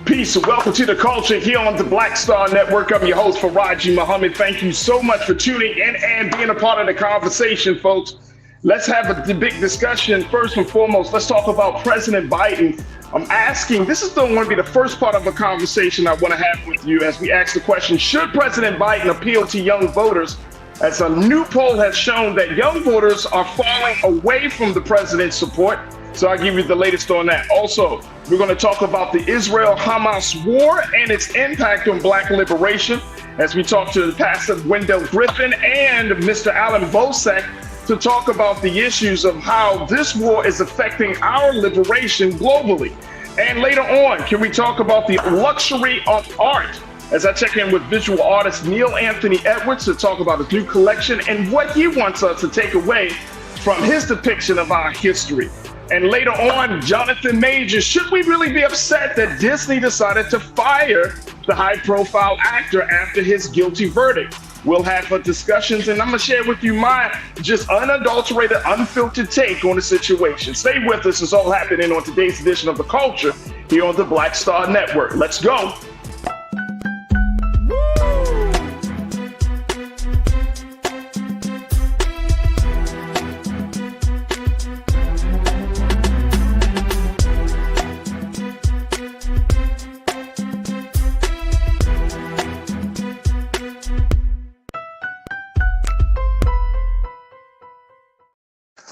Peace and welcome to the culture here on the Black Star Network. I'm your host, Farajii Muhammad. Thank you so much for tuning in and being a part of the conversation, folks. Let's have a big discussion. First and foremost, let's talk about President Biden. I'm asking, this is going to be the first part of a conversation I want to have with you as we ask the question, should President Biden appeal to young voters? As a new poll has shown that young voters are falling away from the president's support. So I'll give you the latest on that. Also, we're going to talk about the Israel-Hamas war and its impact on Black liberation as we talk to Pastor Wendell Griffin and Mr. Alan Vosak to talk about the issues of how this war is affecting our liberation globally. And later on, can we talk about the luxury of art as I check in with visual artist Neil Anthony Edwards to talk about his new collection and what he wants us to take away from his depiction of our history. And later on, Jonathan Majors, should we really be upset that Disney decided to fire the high-profile actor after his guilty verdict? We'll have discussions, and I'm going to share with you my just unadulterated, unfiltered take on the situation. Stay with us. It's all happening on today's edition of The Culture here on the Black Star Network. Let's go.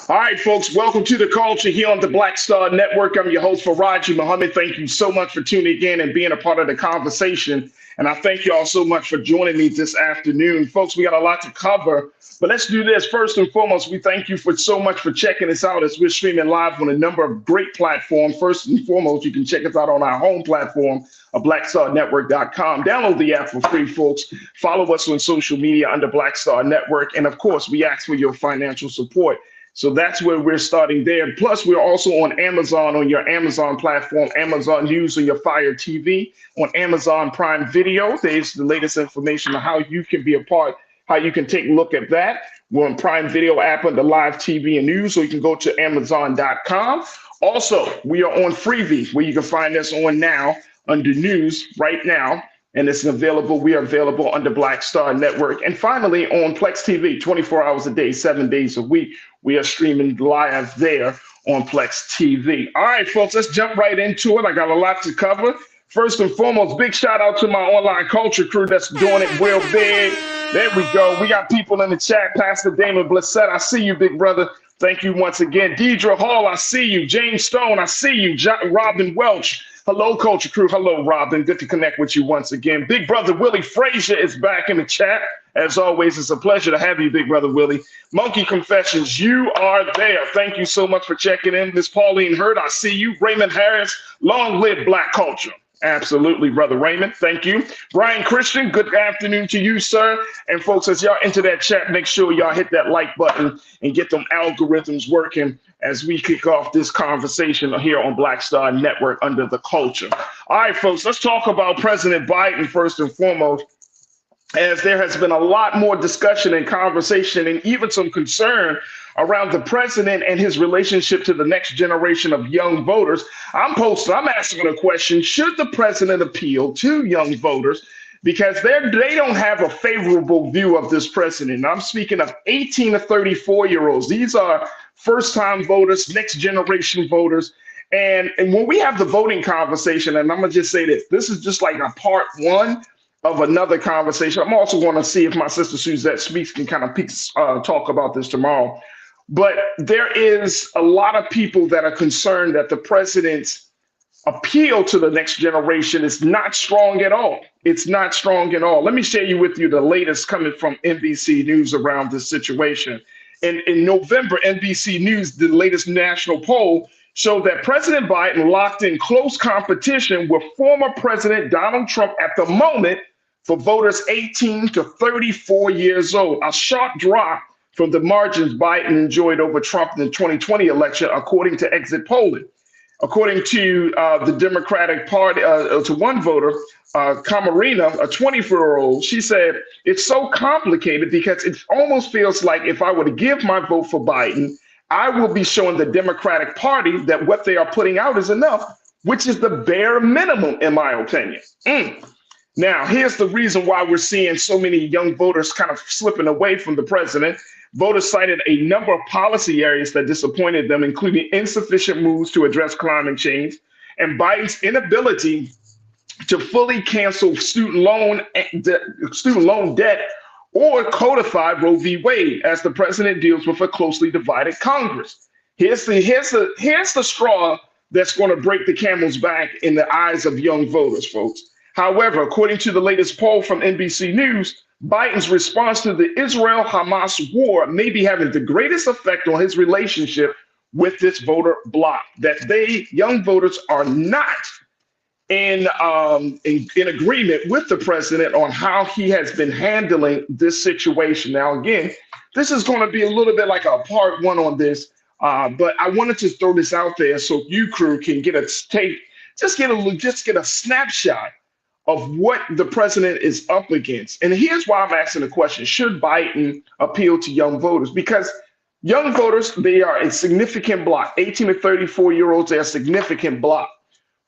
All right, folks, welcome to the culture here on the Black Star Network. I'm your host, Farajii Muhammad. Thank you so much for tuning in and being a part of the conversation. And I thank you all so much for joining me this afternoon. Folks, we got a lot to cover, but let's do this. First and foremost, we thank you for so much for checking us out as we're streaming live on a number of great platforms. First and foremost, you can check us out on our home platform, blackstarnetwork.com. Download the app for free, folks. Follow us on social media under Black Star Network. And of course, we ask for your financial support. So that's where we're starting there. Plus, we're also on Amazon, on your Amazon platform, Amazon News, or your Fire TV, on Amazon Prime Video. There's the latest information on how you can be a part, how you can take a look at that. We're on Prime Video app under live TV and news, so you can go to Amazon.com. Also, we are on Freevee, where you can find us on now under news right now. And it's available. We are available under Black Star Network. And finally, on Plex TV, 24 hours a day, 7 days a week. We are streaming live there on Plex TV. All right, folks, let's jump right into it. I got a lot to cover. First and foremost, big shout out to my online culture crew that's doing it real big. There we go. We got people in the chat. Pastor Damon Blissett, I see you, big brother. Thank you once again. Deidre Hall, I see you. James Stone, I see you. Robin Welch. Hello, Culture Crew. Hello, Robin. Good to connect with you once again. Big brother Willie Frazier is back in the chat. As always, it's a pleasure to have you, big brother Willie. Monkey Confessions, you are there. Thank you so much for checking in. Miss Pauline Hurd, I see you. Raymond Harris, long live Black culture. Absolutely, brother Raymond. Thank you. Brian Christian, good afternoon to you, sir. And folks, as y'all enter that chat, make sure y'all hit that like button and get them algorithms working as we kick off this conversation here on Black Star Network under the culture. All right, folks, let's talk about President Biden first and foremost, as there has been a lot more discussion and conversation and even some concern around the president and his relationship to the next generation of young voters. I'm asking a question, should the president appeal to young voters? Because they don't have a favorable view of this president. I'm speaking of 18 to 34-year-olds. These are first-time voters, next generation voters. And when we have the voting conversation, and I'm going to just say this is just like a part one of another conversation. I'm also going to see if my sister Suzette Speaks can kind of talk about this tomorrow. But there is a lot of people that are concerned that the president's appeal to the next generation is not strong at all. It's not strong at all. Let me share with you the latest coming from NBC News around this situation. In November, NBC News, the latest national poll showed that President Biden locked in close competition with former President Donald Trump at the moment for voters 18 to 34 years old, a sharp drop from the margins Biden enjoyed over Trump in the 2020 election, according to exit polling. According to the Democratic Party, to one voter, Camarina, a 24-year-old, she said, it's so complicated because it almost feels like if I were to give my vote for Biden, I will be showing the Democratic Party that what they are putting out is enough. which is the bare minimum, in my opinion. Now, here's the reason why we're seeing so many young voters kind of slipping away from the president. Voters cited a number of policy areas that disappointed them, including insufficient moves to address climate change and Biden's inability to fully cancel student loan debt or codify Roe v. Wade as the president deals with a closely divided Congress. Here's the straw that's going to break the camel's back in the eyes of young voters, folks. However, according to the latest poll from NBC News, Biden's response to the Israel-Hamas war may be having the greatest effect on his relationship with this voter bloc, that young voters, are not in agreement with the president on how he has been handling this situation. Now, again, this is going to be a little bit like a part one on this, but I wanted to throw this out there so you crew can get a take, just get a snapshot of what the president is up against. And here's why I'm asking the question: should Biden appeal to young voters? Because young voters, they are a significant block. 18 to 34-year-olds, they're a significant block.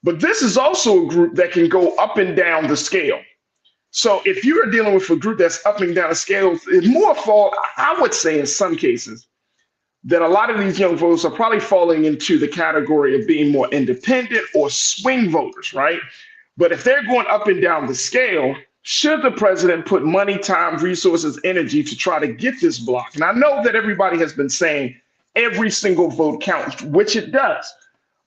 But this is also a group that can go up and down the scale. So if you are dealing with a group that's up and down the scale, it's more fall, I would say in some cases, that a lot of these young voters are probably falling into the category of being more independent or swing voters, right? But if they're going up and down the scale, should the president put money, time, resources, energy to try to get this block? And I know that everybody has been saying every single vote counts, which it does.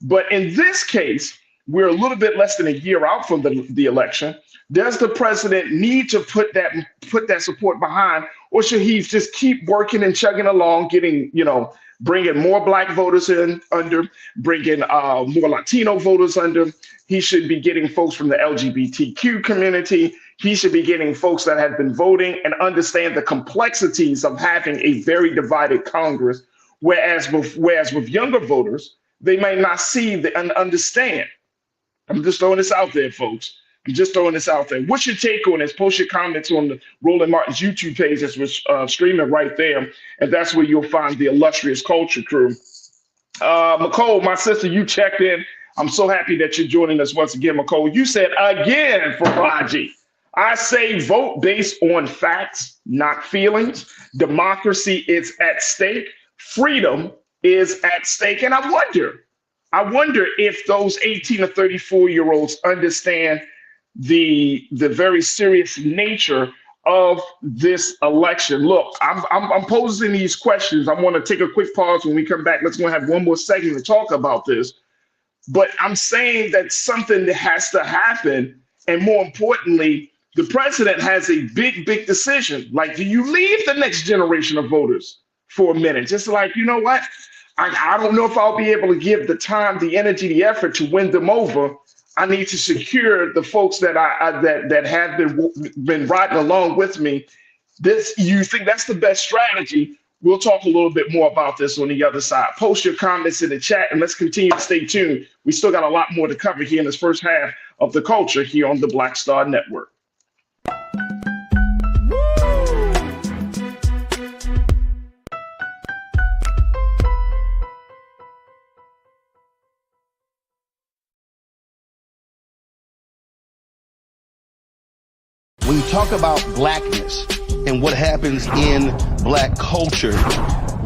But in this case, we're a little bit less than a year out from the election. Does the president need to put that support behind, or should he just keep working and chugging along, getting, bringing more black voters in under, bringing more Latino voters under? He should be getting folks from the LGBTQ community. He should be getting folks that have been voting and understand the complexities of having a very divided Congress. Whereas with younger voters, they may not see and understand. I'm just throwing this out there, folks. I'm just throwing this out there. What's your take on this? Post your comments on the Roland Martin's YouTube page that's streaming right there. And that's where you'll find the illustrious culture crew. McCole, my sister, you checked in. I'm so happy that you're joining us once again, McCole. You said again, Farajii, I say vote based on facts, not feelings. Democracy is at stake. Freedom is at stake. And I wonder if those 18 to 34-year-olds understand the very serious nature of this election. Look, I'm posing these questions. I want to take a quick pause. When we come back, let's go have one more segment to talk about this. But I'm saying that something that has to happen. And more importantly, the president has a big decision. Like, do you leave the next generation of voters for a minute? Just like, you know what? I don't know if I'll be able to give the time, the energy, the effort to win them over. I need to secure the folks that that have been riding along with me. You think that's the best strategy? We'll talk a little bit more about this on the other side. Post your comments in the chat and let's continue to stay tuned. We still got a lot more to cover here in this first half of the culture here on the Black Star Network. When you talk about blackness and what happens in black culture,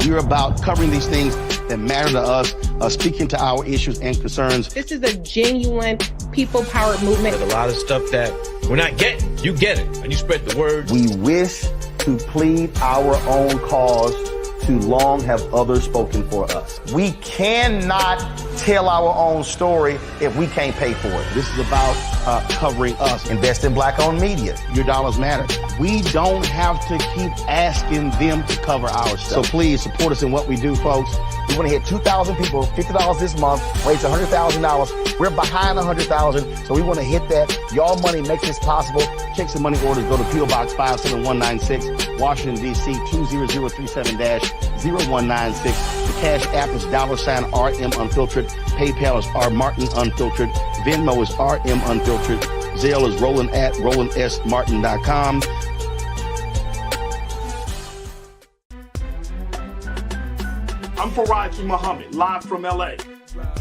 we're about covering these things that matter to us, speaking to our issues and concerns. This is a genuine people-powered movement. There's a lot of stuff that we're not getting. You get it, and you spread the word. We wish to plead our own cause. Too long have others spoken for us. We cannot tell our own story if we can't pay for it. This is about covering us. Invest in black-owned media. Your dollars matter. We don't have to keep asking them to cover our stuff. So please support us in what we do, folks. We want to hit 2,000 people, $50 this month, raise $100,000. We're behind 100,000, so we want to hit that. Y'all money makes this possible. Check some money orders. Go to P.O. Box 57196, Washington, D.C. 20037-0196. The Cash App is $RM Unfiltered. PayPal is R Martin Unfiltered. Venmo is RM Unfiltered. Zelle is Roland at RolandSMartin.com. I'm Farajii Muhammad, live from LA.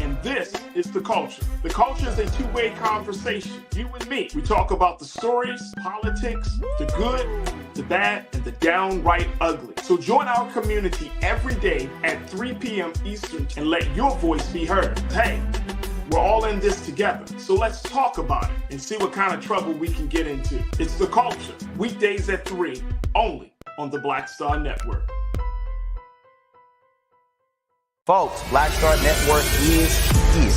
And this is The Culture. The Culture is a two-way conversation. You and me. We talk about the stories, politics, the good, the bad, and the downright ugly. So join our community every day at 3 p.m. Eastern and let your voice be heard. Hey, we're all in this together. So let's talk about it and see what kind of trouble we can get into. It's The Culture. Weekdays at 3, only on the Black Star Network. Folks, Black Star Network is here.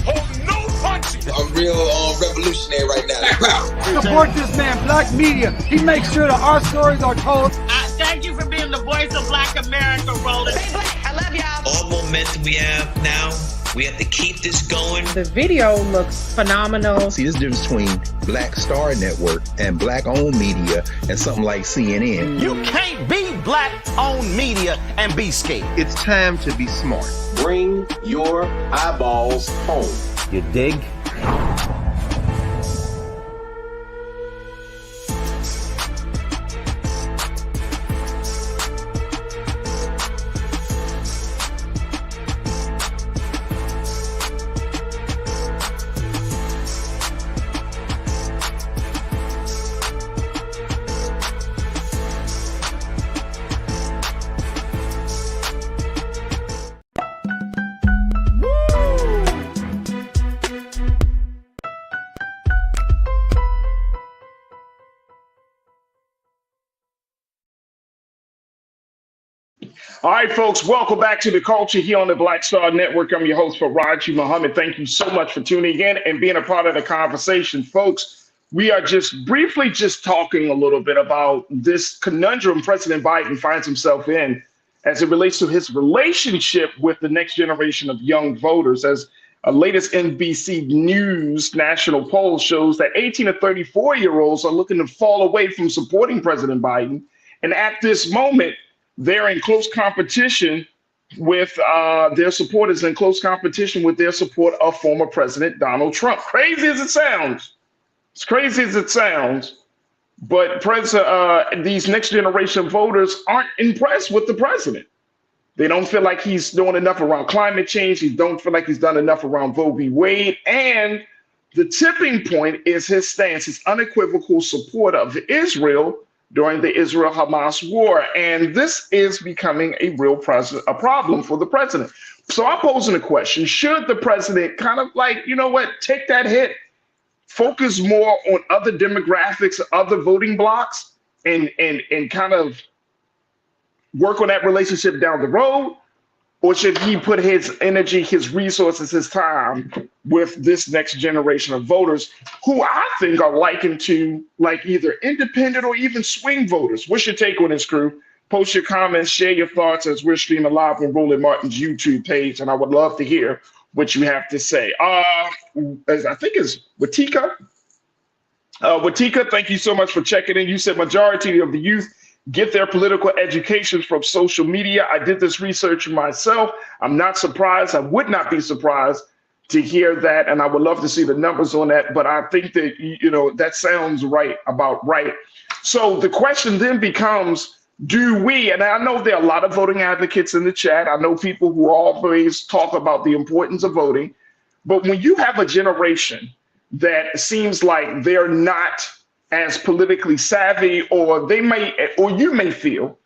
Oh, no punching! I'm real revolutionary right now. Support this man, Black Media. He makes sure that our stories are told. Thank you for being the voice of Black America, Roland. Stay black. I love y'all. All momentum we have now, we have to keep this going. The video looks phenomenal. See, this difference between Black Star Network and black-owned media and something like CNN. You can't be black-owned media and be scared. It's time to be smart. Bring your eyeballs home. You dig? All right, folks, welcome back to The Culture here on the Black Star Network. I'm your host, Farajii Muhammad. Thank you so much for tuning in and being a part of the conversation. Folks, we are just briefly talking a little bit about this conundrum President Biden finds himself in as it relates to his relationship with the next generation of young voters. As a latest NBC News national poll shows that 18 to 34-year-olds are looking to fall away from supporting President Biden. And at this moment, they're in close competition with their supporters, in close competition with their support of former President Donald Trump. Crazy as it sounds, it's crazy as it sounds, but these next generation voters aren't impressed with the president. They don't feel like he's doing enough around climate change. They don't feel like he's done enough around Roe v. Wade. And the tipping point is his stance, his unequivocal support of Israel during the Israel-Hamas war. And this is becoming a real problem for the president. So I'm posing a question. Should the president kind of like, you know what, take that hit, focus more on other demographics, other voting blocks, and kind of work on that relationship down the road? Or should he put his energy, his resources, his time with this next generation of voters who I think are likened to like either independent or even swing voters? What's your take on this, crew? Post your comments, share your thoughts as we're streaming live on Roland Martin's YouTube page, and I would love to hear what you have to say. I think it's Watika. Watika, thank you so much for checking in. You said majority of the youth get their political education from social media. I did this research myself. I'm not surprised. I would not be surprised to hear that. And I would love to see the numbers on that. But I think that, you know, that sounds about right. So the question then becomes, do we, and I know there are a lot of voting advocates in the chat. I know people who always talk about the importance of voting. But when you have a generation that seems like they're not as politically savvy, or you may feel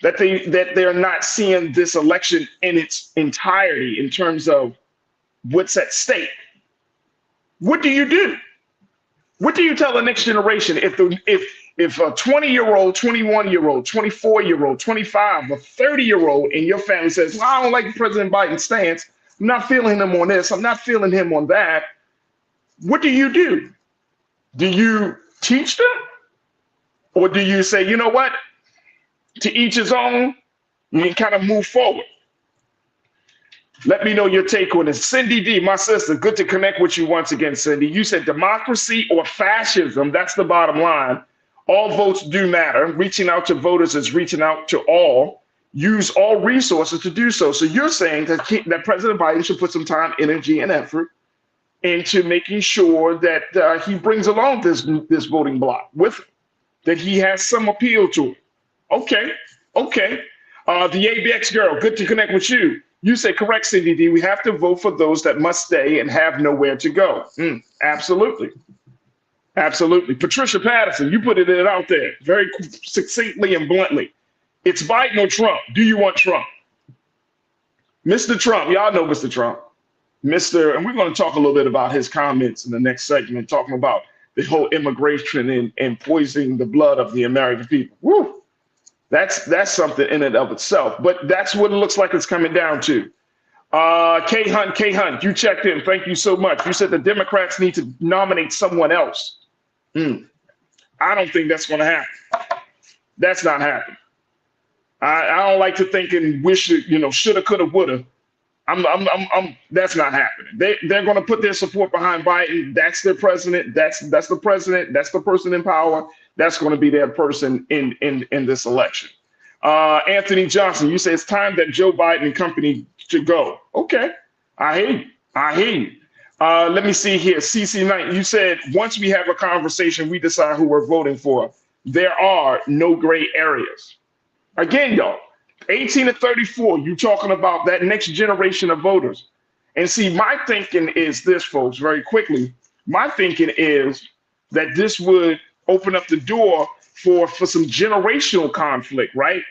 that they're not seeing this election in its entirety in terms of what's at stake. What do you do? What do you tell the next generation if a 20-year-old, 21-year-old, 24-year-old, 25, or 30-year-old in your family says, well, I don't like President Biden's stance, I'm not feeling him on this, I'm not feeling him on that. What do you do? Do you teach them? Or do you say, you know what, to each his own, you can kind of move forward? Let me know your take on this. Cindy D, my sister, good to connect with you once again, Cindy. You said democracy or fascism, that's the bottom line. All votes do matter. Reaching out to voters is reaching out to all. Use all resources to do so. So you're saying that President Biden should put some time, energy, and effort into making sure that he brings along this voting bloc with him, that he has some appeal to it. Okay. The ABX girl, good to connect with you. You said correct, Cindy D. We have to vote for those that must stay and have nowhere to go. Absolutely. Absolutely. Patricia Patterson, you put it out there very succinctly and bluntly. It's Biden or Trump. Do you want Trump? Mr. Trump, y'all know Mr. Trump. And we're going to talk a little bit about his comments in the next segment, talking about the whole immigration and poisoning the blood of the American people. Woo! That's something in and of itself. But that's what it looks like it's coming down to. K Hunt, you checked in. Thank you so much. You said the Democrats need to nominate someone else. I don't think that's going to happen. That's not happening. I don't like to think and wish, shoulda, coulda, woulda. That's not happening. They're going to put their support behind Biden. That's their president. That's the president. That's the person in power. That's going to be their person in this election. Anthony Johnson, you say it's time that Joe Biden and company should go. Okay, I hear you. Let me see here. CC Knight, you said once we have a conversation, we decide who we're voting for. There are no gray areas. Again, y'all, 18 to 34, you're talking about that next generation of voters. And see, my thinking is this, folks, very quickly. My thinking is that this would open up the door for some generational conflict, right?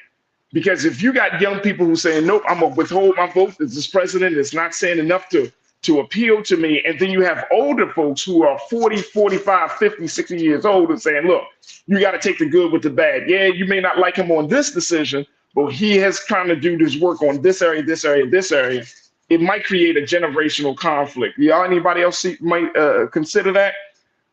Because if you got young people who saying, nope, I'm going to withhold my vote, this president is not saying enough to appeal to me. And then you have older folks who are 40, 45, 50, 60 years old and saying, look, you got to take the good with the bad. Yeah, you may not like him on this decision, but he has trying to do this work on this area, this area, this area. It might create a generational conflict. Y'all, anybody else might consider that?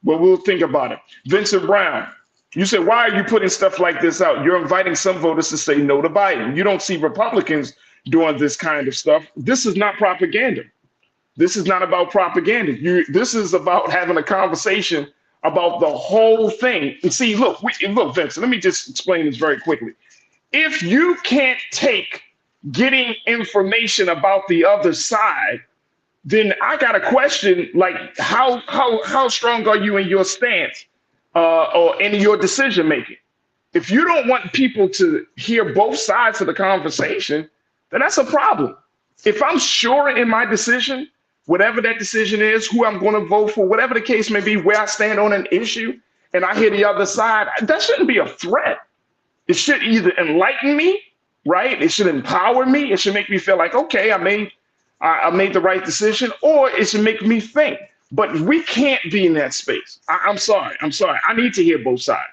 Well, we'll think about it. Vincent Brown, you said, why are you putting stuff like this out? You're inviting some voters to say no to Biden. You don't see Republicans doing this kind of stuff. This is not propaganda. This is not about propaganda. This is about having a conversation about the whole thing. And see, look, Vincent, let me just explain this very quickly. If you can't take getting information about the other side, then I got a question, like how strong are you in your stance or in your decision making? If you don't want people to hear both sides of the conversation, then that's a problem. If I'm sure in my decision, whatever that decision is, who I'm going to vote for, whatever the case may be, where I stand on an issue, and I hear the other side, that shouldn't be a threat. It should either enlighten me, right? It should empower me. It should make me feel like, okay, I made the right decision, or it should make me think. But we can't be in that space. I'm sorry. I need to hear both sides.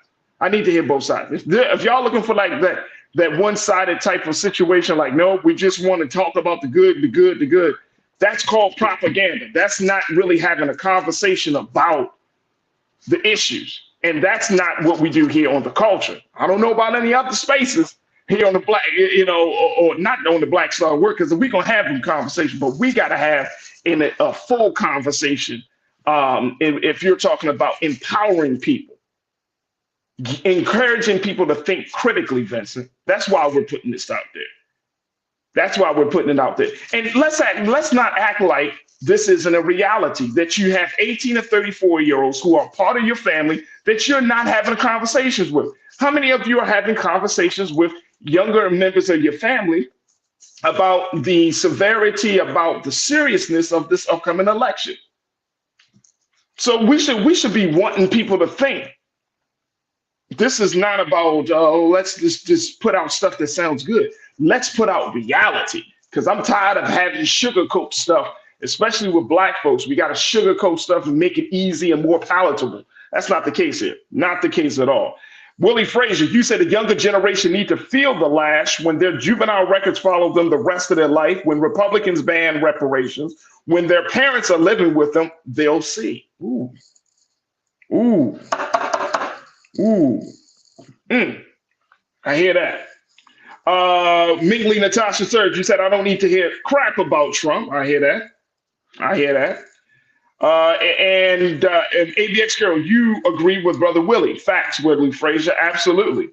If y'all looking for like that one-sided type of situation, like, no, we just want to talk about the good, that's called propaganda. That's not really having a conversation about the issues. And that's not what we do here on The Culture. I don't know about any other spaces here on the Black, or not on the Black Star Network, because we're going to have them conversation, but we got to have a full conversation if you're talking about empowering people, encouraging people to think critically, Vincent. That's why we're putting this out there. That's why we're putting it out there. And let's not act like this isn't a reality, that you have 18 to 34-year-olds who are part of your family that you're not having conversations with. How many of you are having conversations with younger members of your family about the severity, about the seriousness of this upcoming election? So we should be wanting people to think. This is not about, let's just put out stuff that sounds good. Let's put out reality, because I'm tired of having sugarcoat stuff, especially with Black folks. We got to sugarcoat stuff and make it easy and more palatable. That's not the case here. Not the case at all. Willie Frazier, you said the younger generation need to feel the lash when their juvenile records follow them the rest of their life. When Republicans ban reparations, when their parents are living with them, they'll see. Ooh. I hear that. Mingley Natasha Surge, you said I don't need to hear crap about Trump. I hear that. And ABX Girl, you agree with Brother Willie. Facts, Willie Frazier. Absolutely.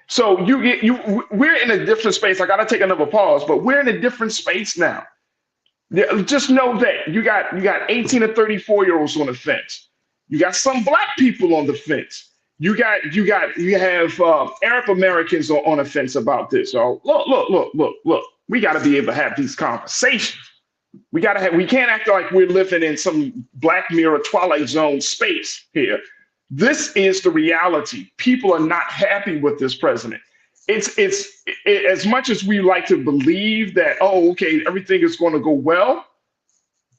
So we're in a different space. I got to take another pause, but we're in a different space now. Just know that you got 18 to 34-year-olds on the fence. You got some Black people on the fence. You have Arab Americans on the fence about this. So look. We got to be able to have these conversations. We can't act like we're living in some Black Mirror Twilight Zone space here. This is the reality. People are not happy with this president. It's as much as we like to believe that, oh, okay, everything is going to go well.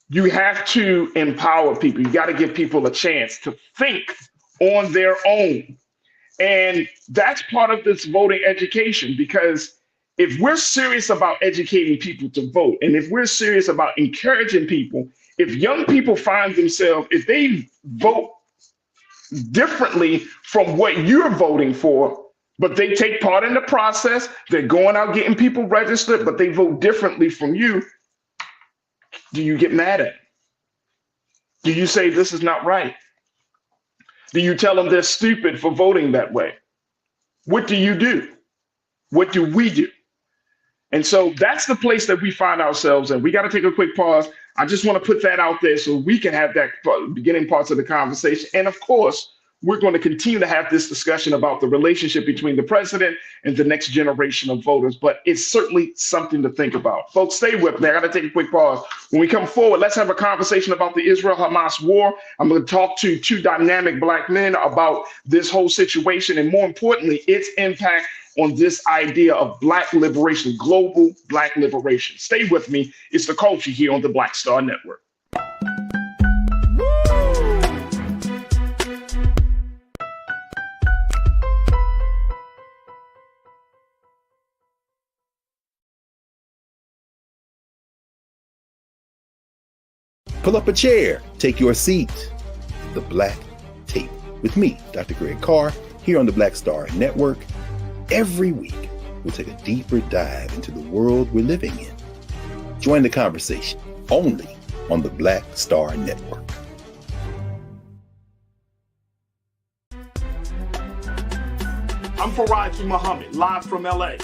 You have to empower people. You got to give people a chance to think on their own. And that's part of this voting education, because if we're serious about educating people to vote, and if we're serious about encouraging people, if young people find themselves, if they vote differently from what you're voting for, but they take part in the process, they're going out getting people registered, but they vote differently from you, do you get mad at it? Do you say this is not right? Do you tell them they're stupid for voting that way? What do you do? What do we do? And so that's the place that we find ourselves in. We got to take a quick pause. I just want to put that out there so we can have that beginning parts of the conversation. And of course, we're going to continue to have this discussion about the relationship between the president and the next generation of voters. But it's certainly something to think about. Folks, stay with me. I got to take a quick pause. When we come forward, let's have a conversation about the Israel-Hamas war. I'm going to talk to two dynamic Black men about this whole situation, and more importantly, its impact on this idea of Black liberation, global Black liberation. Stay with me. It's The Culture here on the Black Star Network. Pull up a chair, take your seat. The Black Tape with me, Dr. Greg Carr, here on the Black Star Network. Every week, we'll take a deeper dive into the world we're living in. Join the conversation only on the Black Star Network. I'm Farajii Muhammad, live from LA.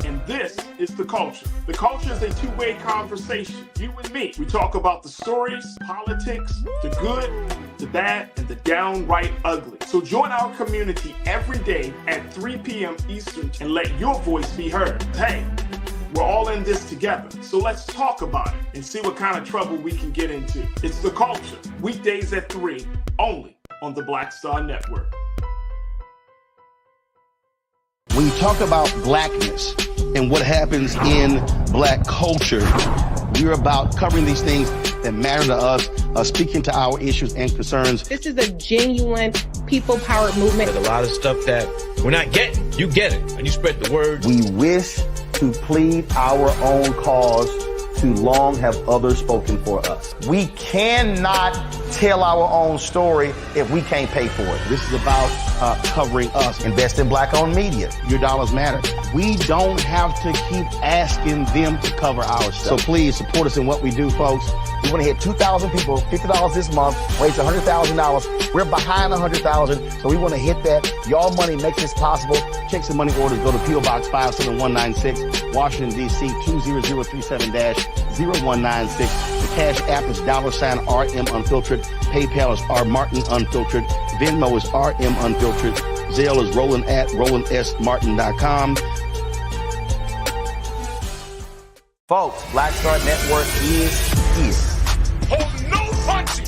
And this is The Culture. The Culture is a two-way conversation. You and me. We talk about the stories, politics, the good, the bad, and the downright ugly. So join our community every day at 3 p.m. Eastern and let your voice be heard. Hey, we're all in this together. So let's talk about it and see what kind of trouble we can get into. It's The Culture, weekdays at 3, only on the Black Star Network. When you talk about Blackness and what happens in Black culture, we're about covering these things that matter to us, speaking to our issues and concerns. This is a genuine people-powered movement. There's a lot of stuff that we're not getting. You get it, and you spread the word. We wish to plead our own cause. Too long have others spoken for us. We cannot tell our own story if we can't pay for it. This is about covering us. Invest in Black-owned media. Your dollars matter. We don't have to keep asking them to cover our stuff. So please support us in what we do, folks. We want to hit 2,000 people, $50 this month, raise $100,000. We're behind $100,000, so we want to hit that. Y'all money makes this possible. Check some money orders. Go to P.O. Box 57196, Washington, D.C. 20037-0196. The Cash App is $RM Unfiltered. PayPal is R Martin Unfiltered. Venmo is RM Unfiltered. Zelle is Roland at RolandSMartin.com. Folks, Black Star Network is here.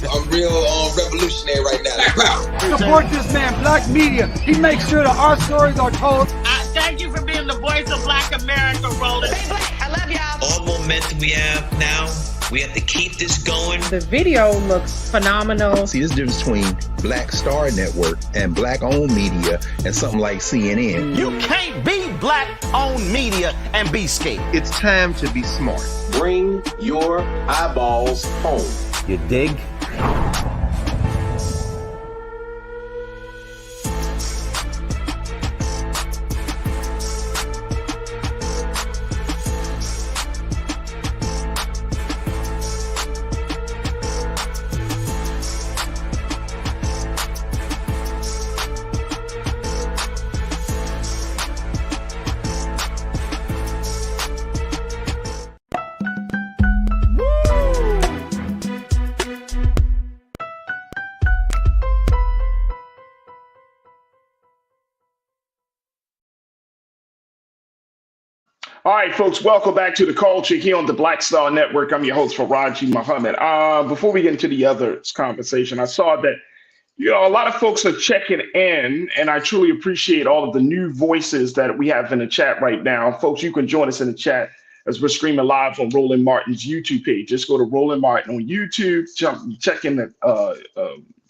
I'm real revolutionary right now. Support this man, Black Media. He makes sure that our stories are told. Thank you for being the voice of Black America, Roland. Stay Black. I love y'all. All momentum we have now, we have to keep this going. The video looks phenomenal. See, this difference between Black Star Network and Black-owned media and something like CNN. You can't be Black-owned media and be scared. It's time to be smart. Bring your eyeballs home. You dig? All right, folks, welcome back to the culture here on the Black Star Network. I'm your host, Farajii Muhammad. Before we get into the other conversation, I saw that a lot of folks are checking in, and I truly appreciate all of the new voices that we have in the chat right now. Folks, you can join us in the chat as we're streaming live on Roland Martin's YouTube page. Just go to Roland Martin on YouTube, check in the,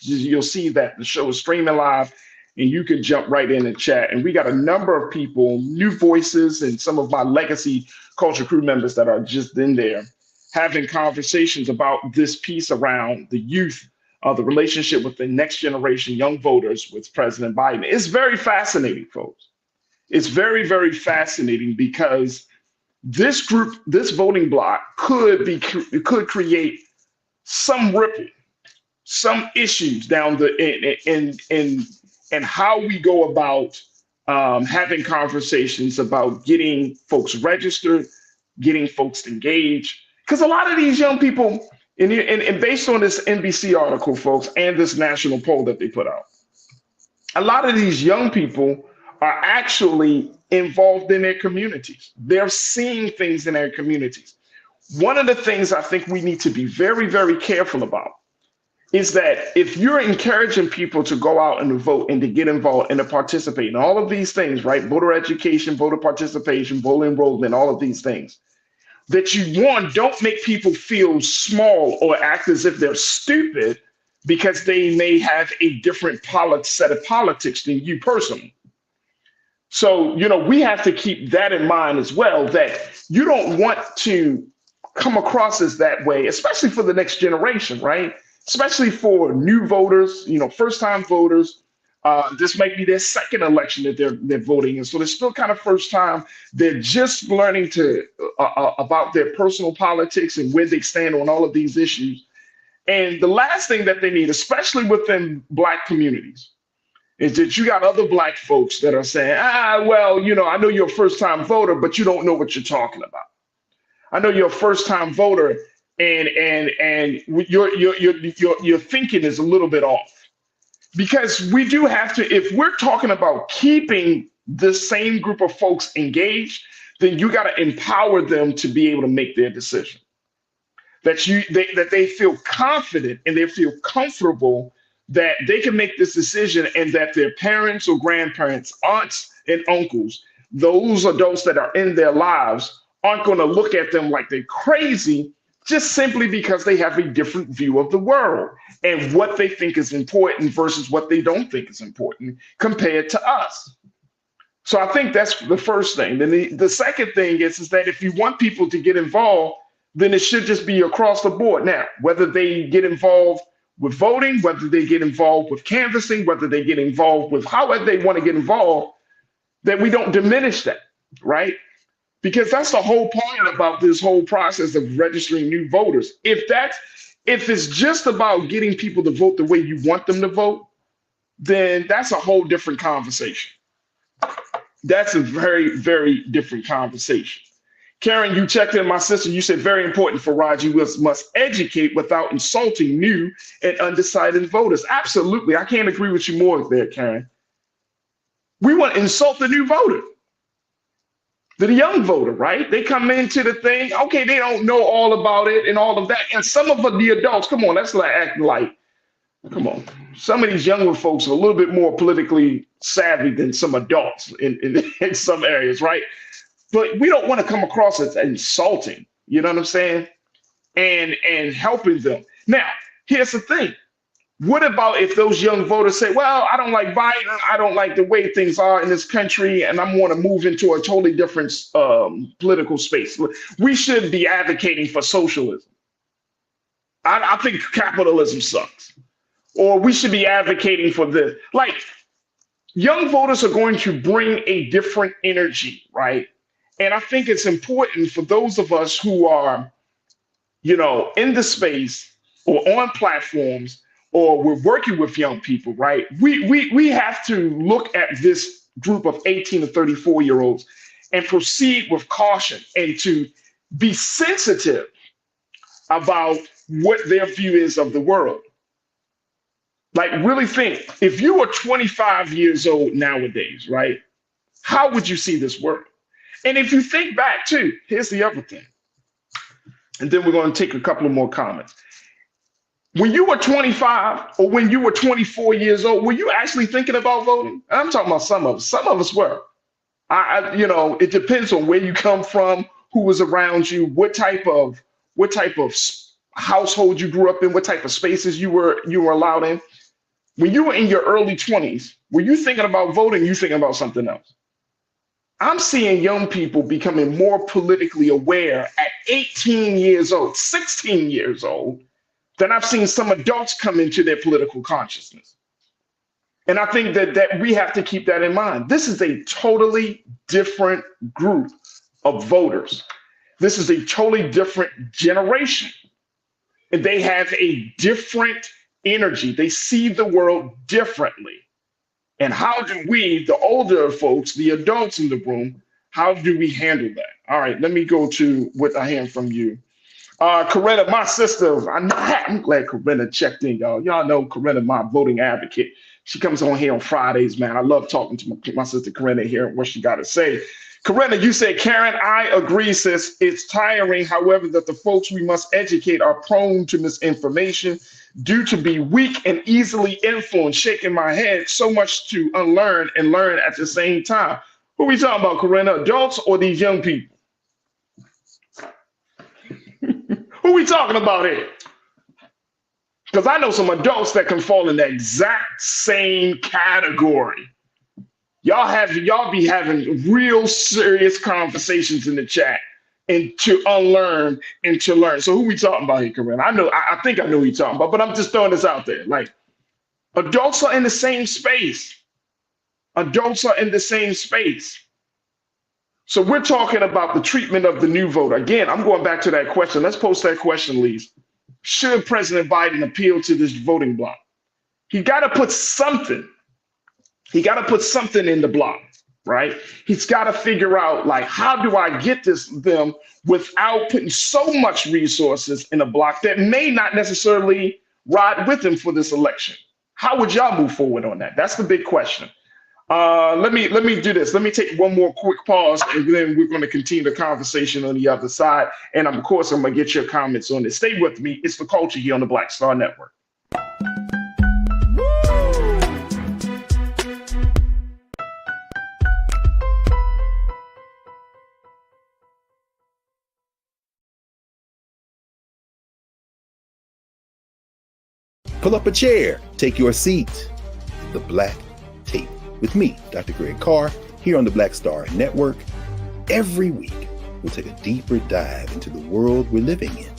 you'll see that the show is streaming live, and you can jump right in and chat. And we got a number of people, new voices, and some of my legacy culture crew members that are just in there having conversations about this piece around the youth, the relationship with the next generation young voters with President Biden. It's very fascinating, folks. It's very, very fascinating because this group, this voting bloc could create some ripple, some issues down in how we go about having conversations about getting folks registered, getting folks engaged. Because a lot of these young people, and based on this NBC article, folks, and this national poll that they put out, a lot of these young people are actually involved in their communities. They're seeing things in their communities. One of the things I think we need to be very, very careful about is that if you're encouraging people to go out and to vote and to get involved and to participate in all of these things, right? Voter education, voter participation, voter enrollment, all of these things, that you, one, don't make people feel small or act as if they're stupid because they may have a different set of politics than you personally. So, we have to keep that in mind as well, that you don't want to come across as that way, especially for the next generation, right? Especially for new voters, first-time voters. This might be their second election that they're voting in, so they're still kind of first time. They're just learning about their personal politics and where they stand on all of these issues. And the last thing that they need, especially within Black communities, is that you got other Black folks that are saying, well, I know you're a first-time voter, but you don't know what you're talking about. I know you're a first-time voter, and your thinking is a little bit off. Because we do have to, if we're talking about keeping the same group of folks engaged, then you got to empower them to be able to make their decision. That they feel confident and they feel comfortable that they can make this decision, and that their parents or grandparents, aunts and uncles, those adults that are in their lives, aren't going to look at them like they're crazy just simply because they have a different view of the world and what they think is important versus what they don't think is important compared to us. So I think that's the first thing. Then the second thing is that if you want people to get involved, then it should just be across the board. Now, whether they get involved with voting, whether they get involved with canvassing, whether they get involved with however they want to get involved, that we don't diminish that, right? Because that's the whole point about this whole process of registering new voters. If it's just about getting people to vote the way you want them to vote, then that's a whole different conversation. That's a very, very different conversation. Karen, you checked in, my sister. You said very important for Farajii must educate without insulting new and undecided voters. Absolutely. I can't agree with you more there, Karen. We want to insult the new voter. The young voter, right? They come into the thing, okay, they don't know all about it and all of that. And some of the adults, come on, that's like acting like, come on. Some of these younger folks are a little bit more politically savvy than some adults in some areas, right? But we don't want to come across as insulting, you know what I'm saying? And helping them. Now, here's the thing. What about if those young voters say, well, I don't like Biden, I don't like the way things are in this country, and I want to move into a totally different political space. We should be advocating for socialism. I think capitalism sucks. Or we should be advocating for this. Like, young voters are going to bring a different energy, right? And I think it's important for those of us who are, in the space or on platforms, or we're working with young people, right? We have to look at this group of 18 to 34-year-olds and proceed with caution and to be sensitive about what their view is of the world. Like, really think, if you were 25 years old nowadays, right? How would you see this world? And if you think back too, here's the other thing. And then we're going to take a couple of more comments. When you were 25 or when you were 24 years old, were you actually thinking about voting? I'm talking about some of us. Some of us were. It depends on where you come from, who was around you, what type of household you grew up in, what type of spaces you were allowed in. When you were in your early 20s, were you thinking about voting? You thinking about something else? I'm seeing young people becoming more politically aware at 18 years old, 16 years old, than I've seen some adults come into their political consciousness. And I think that we have to keep that in mind. This is a totally different group of voters. This is a totally different generation. And they have a different energy. They see the world differently. And how do we, the older folks, the adults in the room, how do we handle that? All right, let me go to what I hear from you. Corinna, my sister, I'm glad Corinna checked in, y'all. Y'all know Corinna, my voting advocate. She comes on here on Fridays, man. I love talking to my sister Corinna here and what she got to say. Corinna, you said, Karen, I agree, sis. It's tiring, however, that the folks we must educate are prone to misinformation due to be weak and easily influenced. Shaking my head, so much to unlearn and learn at the same time. Who are we talking about, Corinna? Adults or these young people? Who are we talking about here? Because I know some adults that can fall in the exact same category. Y'all be having real serious conversations in the chat and to unlearn and to learn. So who we talking about here, Corinna? I think I know who you're talking about, but I'm just throwing this out there. Like, adults are in the same space. Adults are in the same space. So we're talking about the treatment of the new voter. Again, I'm going back to that question. Let's post that question, Lise. Should President Biden appeal to this voting bloc? He got to put something. He got to put something in the block, right? He's got to figure out, like, how do I get them without putting so much resources in a block that may not necessarily ride with him for this election? How would y'all move forward on that? That's the big question. Let me do this. Let me take one more quick pause, and then we're going to continue the conversation on the other side. And of course, I'm going to get your comments on this. Stay with me. It's The Culture here on the Black Star Network. Pull up a chair, take your seat. The Black Tape with me, Dr. Greg Carr, here on the Black Star Network. Every week, we'll take a deeper dive into the world we're living in.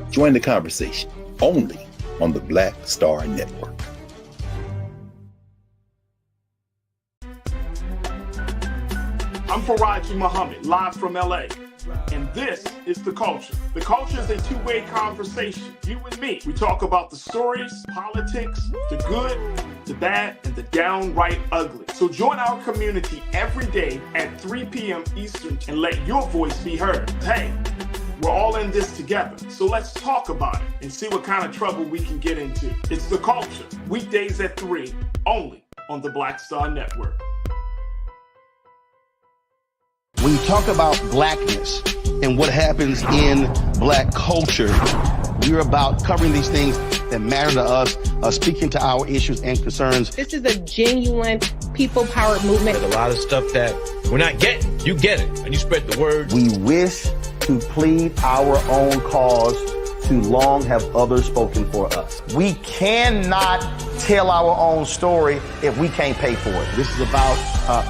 Join the conversation only on the Black Star Network. I'm Farajii Muhammad, live from LA. And this is The Culture. The Culture is a two-way conversation. You and me. We talk about the stories, politics, the good, the bad, and the downright ugly. So join our community every day at 3 p.m. Eastern and let your voice be heard. Hey, we're all in this together. So let's talk about it and see what kind of trouble we can get into. It's The Culture. Weekdays at 3, only on the Black Star Network. When you talk about blackness and what happens in black culture, we're about covering these things that matter to us, speaking to our issues and concerns. This is a genuine people-powered movement. There's a lot of stuff that we're not getting. You get it, and you spread the word. We wish to plead our own cause. Too long have others spoken for us. We cannot tell our own story if we can't pay for it. This is about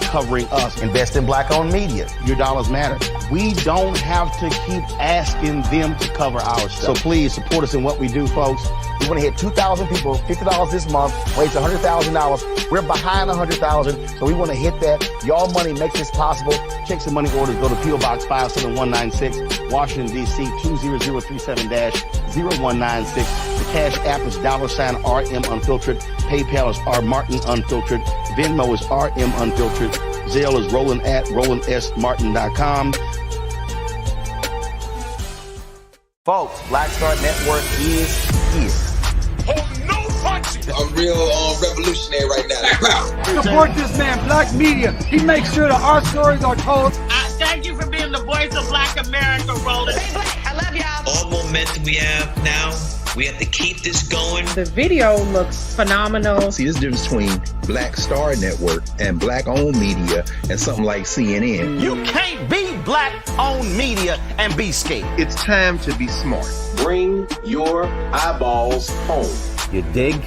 covering us. Invest in black-owned media. Your dollars matter. We don't have to keep asking them to cover our stuff. So please support us in what we do, folks. We want to hit 2,000 people, $50 this month, raise $100,000. We're behind 100,000, so we want to hit that. Y'all money makes this possible. Check some money orders. Go to P.O. Box 57196, Washington, D.C. 20037-0196. The Cash App is $RM Unfiltered. PayPal is R Martin Unfiltered. Venmo is RM Unfiltered. Zelle is Roland at RolandSMartin.com. Folks, Black Star Network is here. I'm real revolutionary right now. Support this man, Black Media. He makes sure that our stories are told. Thank being the voice of Black America, Roland. Stay black. I love y'all. All momentum we have now, we have to keep this going. The video looks phenomenal. See, there's a difference between Black Star Network and Black-owned media and something like CNN. You can't be black-owned media and be scared. It's time to be smart. Bring your eyeballs home. You dig?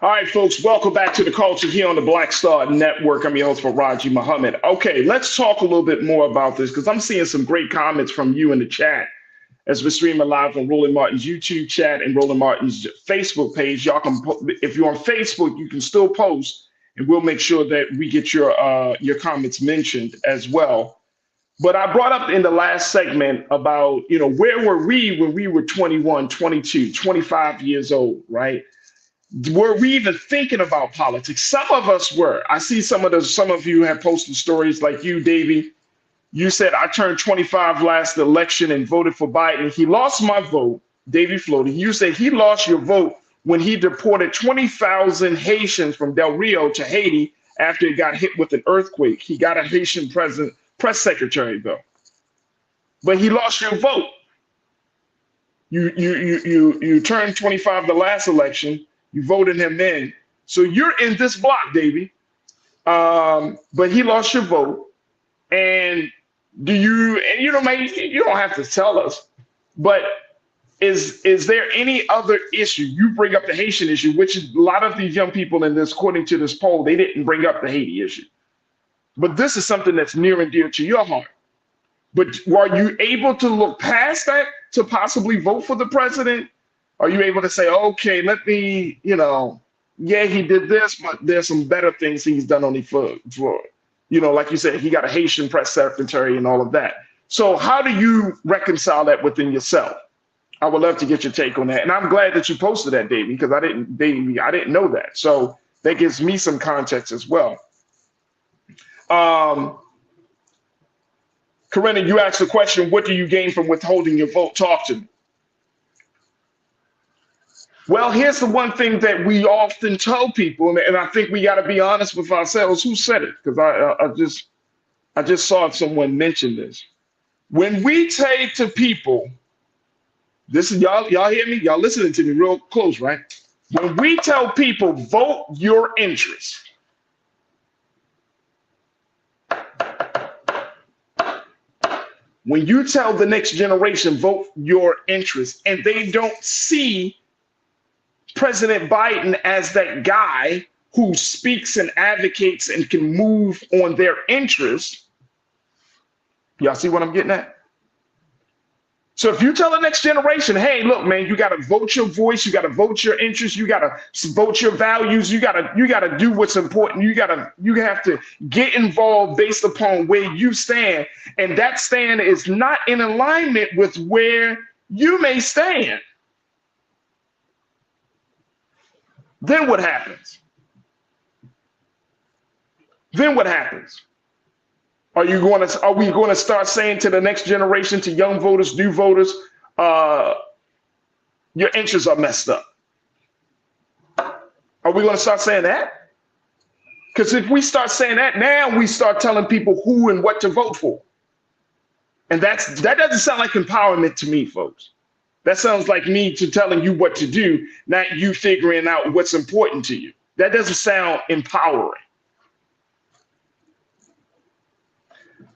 All right, folks, welcome back to the culture here on the Black Star Network. I'm your host, Farajii Muhammad. Okay, let's talk a little bit more about this because I'm seeing some great comments from you in the chat as we're streaming live on Roland Martin's YouTube chat and Roland Martin's Facebook page. Y'all can, if you're on Facebook, you can still post, and we'll make sure that we get your comments mentioned as well. But I brought up in the last segment about, where were we when we were 21, 22, 25 years old, right? Were we even thinking about politics? Some of us were. I see some of you have posted stories like you, Davey. You said, I turned 25 last election and voted for Biden. He lost my vote, Davey Floating. You said he lost your vote when he deported 20,000 Haitians from Del Rio to Haiti after it got hit with an earthquake. He got a Haitian press secretary, though. But he lost your vote. You turned 25 the last election. You voted him in. So you're in this block, Davey. But he lost your vote. And maybe you don't have to tell us, but is there any other issue? You bring up the Haitian issue, which is a lot of these young people in this, according to this poll, they didn't bring up the Haiti issue. But this is something that's near and dear to your heart. But were you able to look past that to possibly vote for the president? Are you able to say, okay, let me, yeah, he did this, but there's some better things he's done only for like you said, he got a Haitian press secretary and all of that. So how do you reconcile that within yourself? I would love to get your take on that. And I'm glad that you posted that, Davey, because I didn't know that. So that gives me some context as well. Corinna, you asked the question, what do you gain from withholding your vote? Talk to me. Well, here's the one thing that we often tell people, and I think we got to be honest with ourselves. Who said it? Because I just saw someone mention this. When we say to people, this is y'all hear me? Y'all listening to me real close, right? When we tell people vote your interest, when you tell the next generation vote your interest, and they don't see President Biden as that guy who speaks and advocates and can move on their interests. Y'all see what I'm getting at? So if you tell the next generation, hey, look, man, you got to vote your voice, you got to vote your interests, you got to vote your values, you got to do what's important, you have to get involved based upon where you stand, and that stand is not in alignment with where you may stand. Then what happens? Then what happens? Are we going to start saying to the next generation, to young voters, new voters, your interests are messed up? Are we going to start saying that? Because if we start saying that, now we start telling people who and what to vote for. And that doesn't sound like empowerment to me, folks. That sounds like me telling you what to do, not you figuring out what's important to you. That doesn't sound empowering.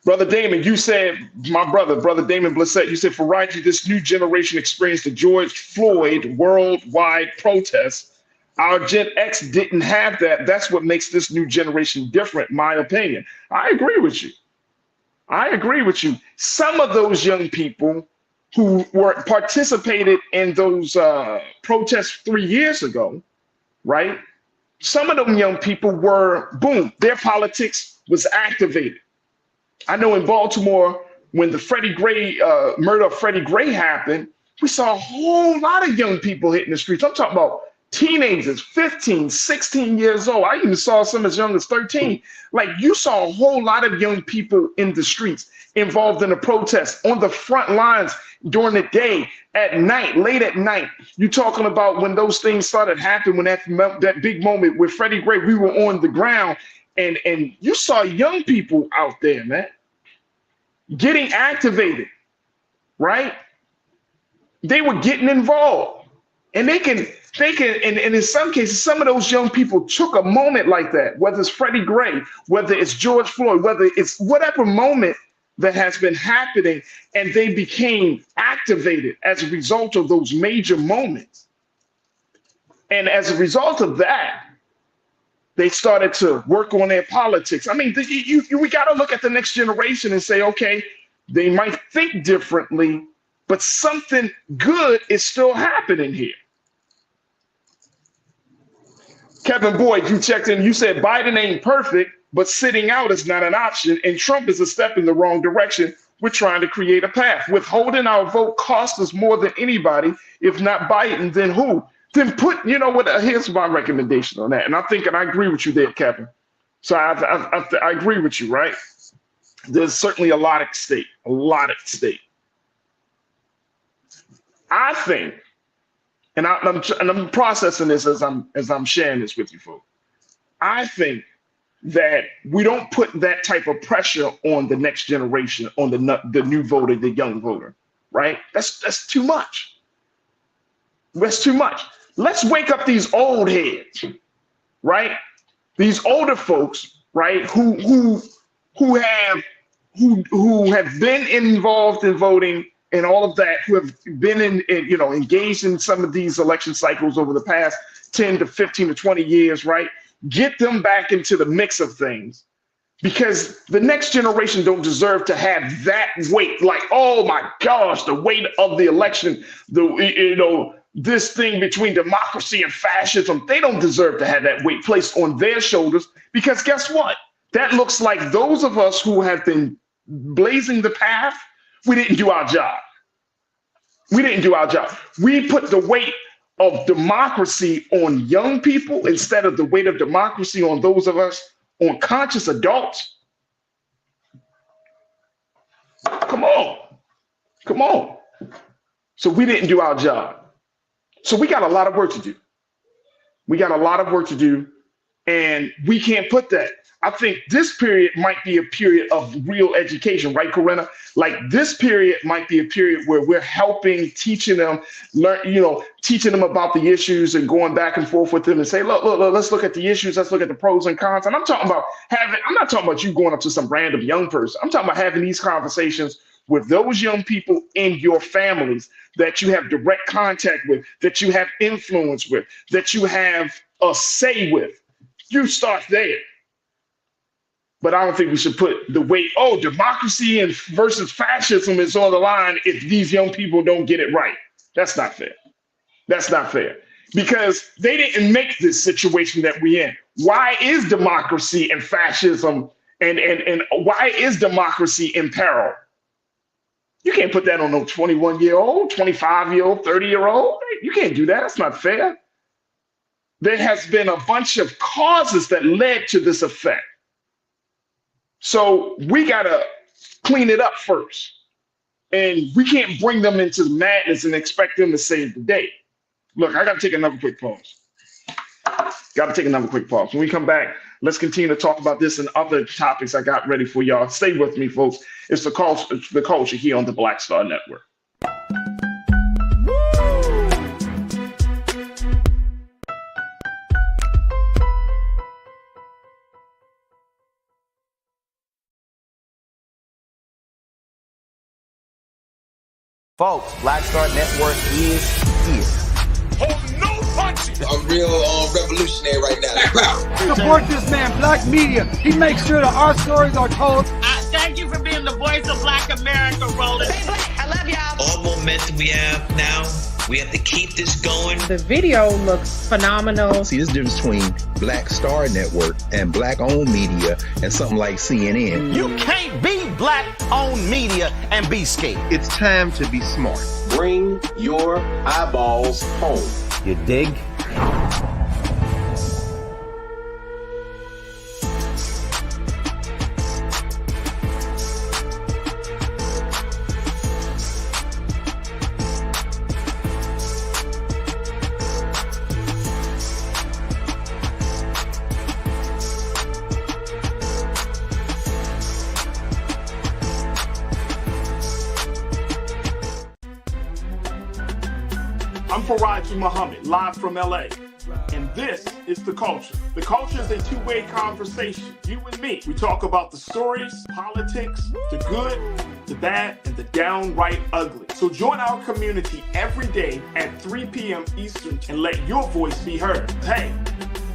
Brother Damon, you said, my brother Damon Blissett, you said, Farajii, this new generation experienced the George Floyd worldwide protests. Our Gen X didn't have that. That's what makes this new generation different, my opinion. I agree with you. Some of those young people who were participated in those protests 3 years ago, right? Some of them young people were, boom, their politics was activated. I know in Baltimore, when the murder of Freddie Gray happened, we saw a whole lot of young people hitting the streets. I'm talking about teenagers, 15, 16 years old. I even saw some as young as 13. Like, you saw a whole lot of young people in the streets involved in the protests, on the front lines during the day, at night, late at night. You're talking about when those things started happening, when that big moment with Freddie Gray, we were on the ground, and you saw young people out there, man, getting activated, right? They were getting involved, and they can, and in some cases, some of those young people took a moment like that, whether it's Freddie Gray, whether it's George Floyd, whether it's whatever moment that has been happening, and they became activated as a result of those major moments. And as a result of that, they started to work on their politics. I mean, we got to look at the next generation and say, okay, they might think differently, but something good is still happening here. Kevin Boyd, you checked in. You said Biden ain't perfect, but sitting out is not an option, and Trump is a step in the wrong direction. We're trying to create a path. Withholding our vote costs us more than anybody. If not Biden, then who? Then put, you know what, here's my recommendation on that. And I agree with you there, Kevin. So I agree with you, right? There's certainly a lot at stake, I think, and I'm processing this as I'm sharing this with you folks. I think that we don't put that type of pressure on the next generation, on the new voter, the young voter, right? That's too much. That's too much. Let's wake up these old heads, right? These older folks, right? Who have been involved in voting and all of that, who have been engaged in some of these election cycles over the past 10 to 15 to 20 years, right? Get them back into the mix of things, because the next generation don't deserve to have that weight. Like, oh my gosh, the weight of the election, this thing between democracy and fascism, they don't deserve to have that weight placed on their shoulders, because guess what? That looks like those of us who have been blazing the path, we didn't do our job. We put the weight of democracy on young people instead of the weight of democracy on those of us, on conscious adults. Come on. So we didn't do our job. So we got a lot of work to do. And we can't put that. I think this period might be a period of real education, right, Corinna? Like, this period might be a period where we're helping, teaching them about the issues and going back and forth with them and say, look, let's look at the issues. Let's look at the pros and cons. And I'm not talking about you going up to some random young person. I'm talking about having these conversations with those young people in your families that you have direct contact with, that you have influence with, that you have a say with. You start there. But I don't think we should put the weight, democracy versus fascism is on the line if these young people don't get it right. That's not fair. Because they didn't make this situation that we're in. Why is democracy and fascism and why is democracy in peril? You can't put that on no 21-year-old, 25-year-old, 30-year-old. You can't do that. That's not fair. There has been a bunch of causes that led to this effect. So we got to clean it up first. And we can't bring them into the madness and expect them to save the day. Look, I got to take another quick pause. When we come back, let's continue to talk about this and other topics I got ready for y'all. Stay with me, folks. It's the culture here on the Black Star Network. Folks, Black Star Network is here. Oh, no punches! I'm real revolutionary right now. Support this man, Black Media. He makes sure that our stories are told. Thank you for being the voice of Black America, Roland. I love love y'all. All momentum we have now, we have to keep this going. The video looks phenomenal. See, this difference between Black Star Network and black-owned media and something like CNN. You can't be black-owned media and be scared. It's time to be smart. Bring your eyeballs home. You dig? I'm Farajii Muhammad, live from LA. And this is The Culture. The Culture is a two-way conversation. You and me. We talk about the stories, politics, the good, the bad, and the downright ugly. So join our community every day at 3 p.m. Eastern and let your voice be heard. Hey,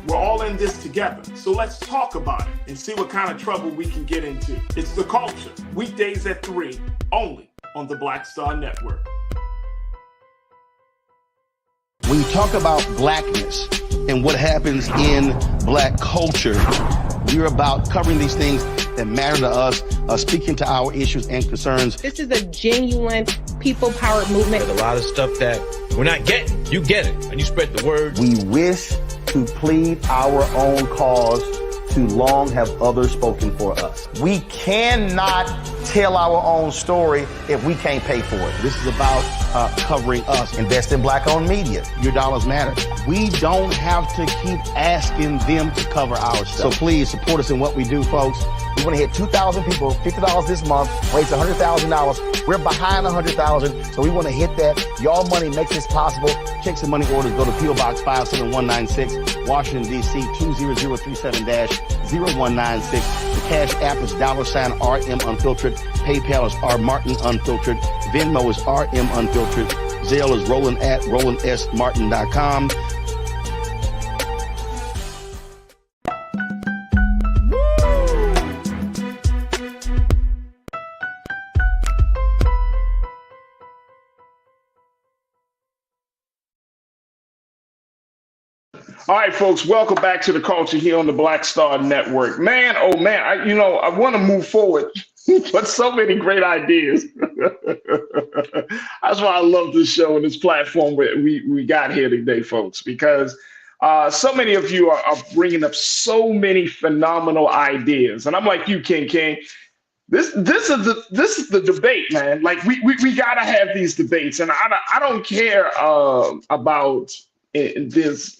we're all in this together. So let's talk about it and see what kind of trouble we can get into. It's The Culture, weekdays at 3, only on the Black Star Network. When you talk about blackness and what happens in black culture, we're about covering these things that matter to us, speaking to our issues and concerns. This is a genuine people-powered movement. There's a lot of stuff that we're not getting. You get it, and you spread the word. We wish to plead our own cause. Too long have others spoken for us. We cannot tell our own story if we can't pay for it. This is about covering us. Invest in black-owned media. Your dollars matter. We don't have to keep asking them to cover our stuff. So please support us in what we do, folks. We want to hit 2,000 people, $50 this month, raise $100,000. We're behind 100,000, so we want to hit that. Y'all money makes this possible. Checks and money orders go to P.O. Box 57196, Washington, D.C. 20037-0196. The Cash App is $RM Unfiltered. PayPal is R Martin Unfiltered. Venmo is RM Unfiltered. Zelle is Roland at RolandSMartin.com. All right, folks, welcome back to The Culture here on the Black Star Network. Man, oh man, I want to move forward, but so many great ideas. That's why I love this show and this platform we got here today, folks, because so many of you are bringing up so many phenomenal ideas. And I'm like you, King. This is the debate, man. Like we gotta have these debates, and I don't care about this,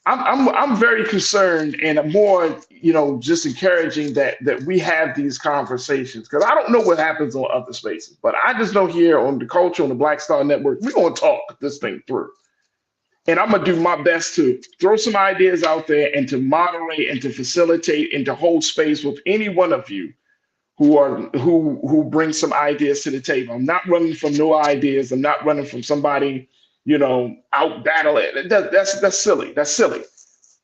I'm very concerned, and I'm more, just encouraging that we have these conversations, because I don't know what happens on other spaces, but I just know here on The Culture, on the Black Star Network, we're going to talk this thing through. And I'm going to do my best to throw some ideas out there and to moderate and to facilitate and to hold space with any one of you who bring some ideas to the table. I'm not running from no ideas. I'm not running from somebody out battling. That's silly. That's silly.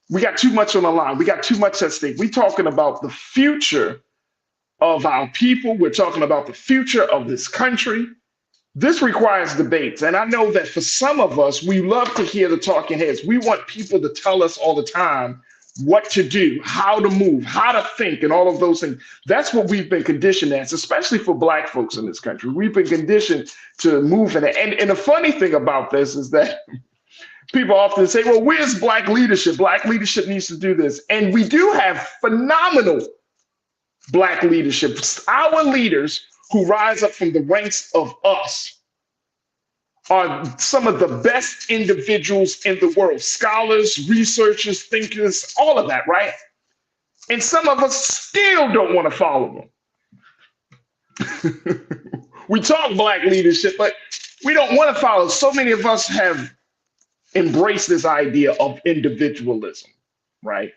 We got too much on the line. We got too much at stake. We're talking about the future of our people. We're talking about the future of this country. This requires debates. And I know that for some of us, we love to hear the talking heads. We want people to tell us all the time what to do, how to move, how to think, and all of those things. That's what we've been conditioned as, especially for Black folks in this country. We've been conditioned to move in it. And the funny thing about this is that people often say, well, where's Black leadership? Black leadership needs to do this. And we do have phenomenal Black leadership. Our leaders who rise up from the ranks of us are some of the best individuals in the world, scholars, researchers, thinkers, all of that, right? And some of us still don't want to follow them. We talk Black leadership, but we don't want to follow. So many of us have embraced this idea of individualism, right?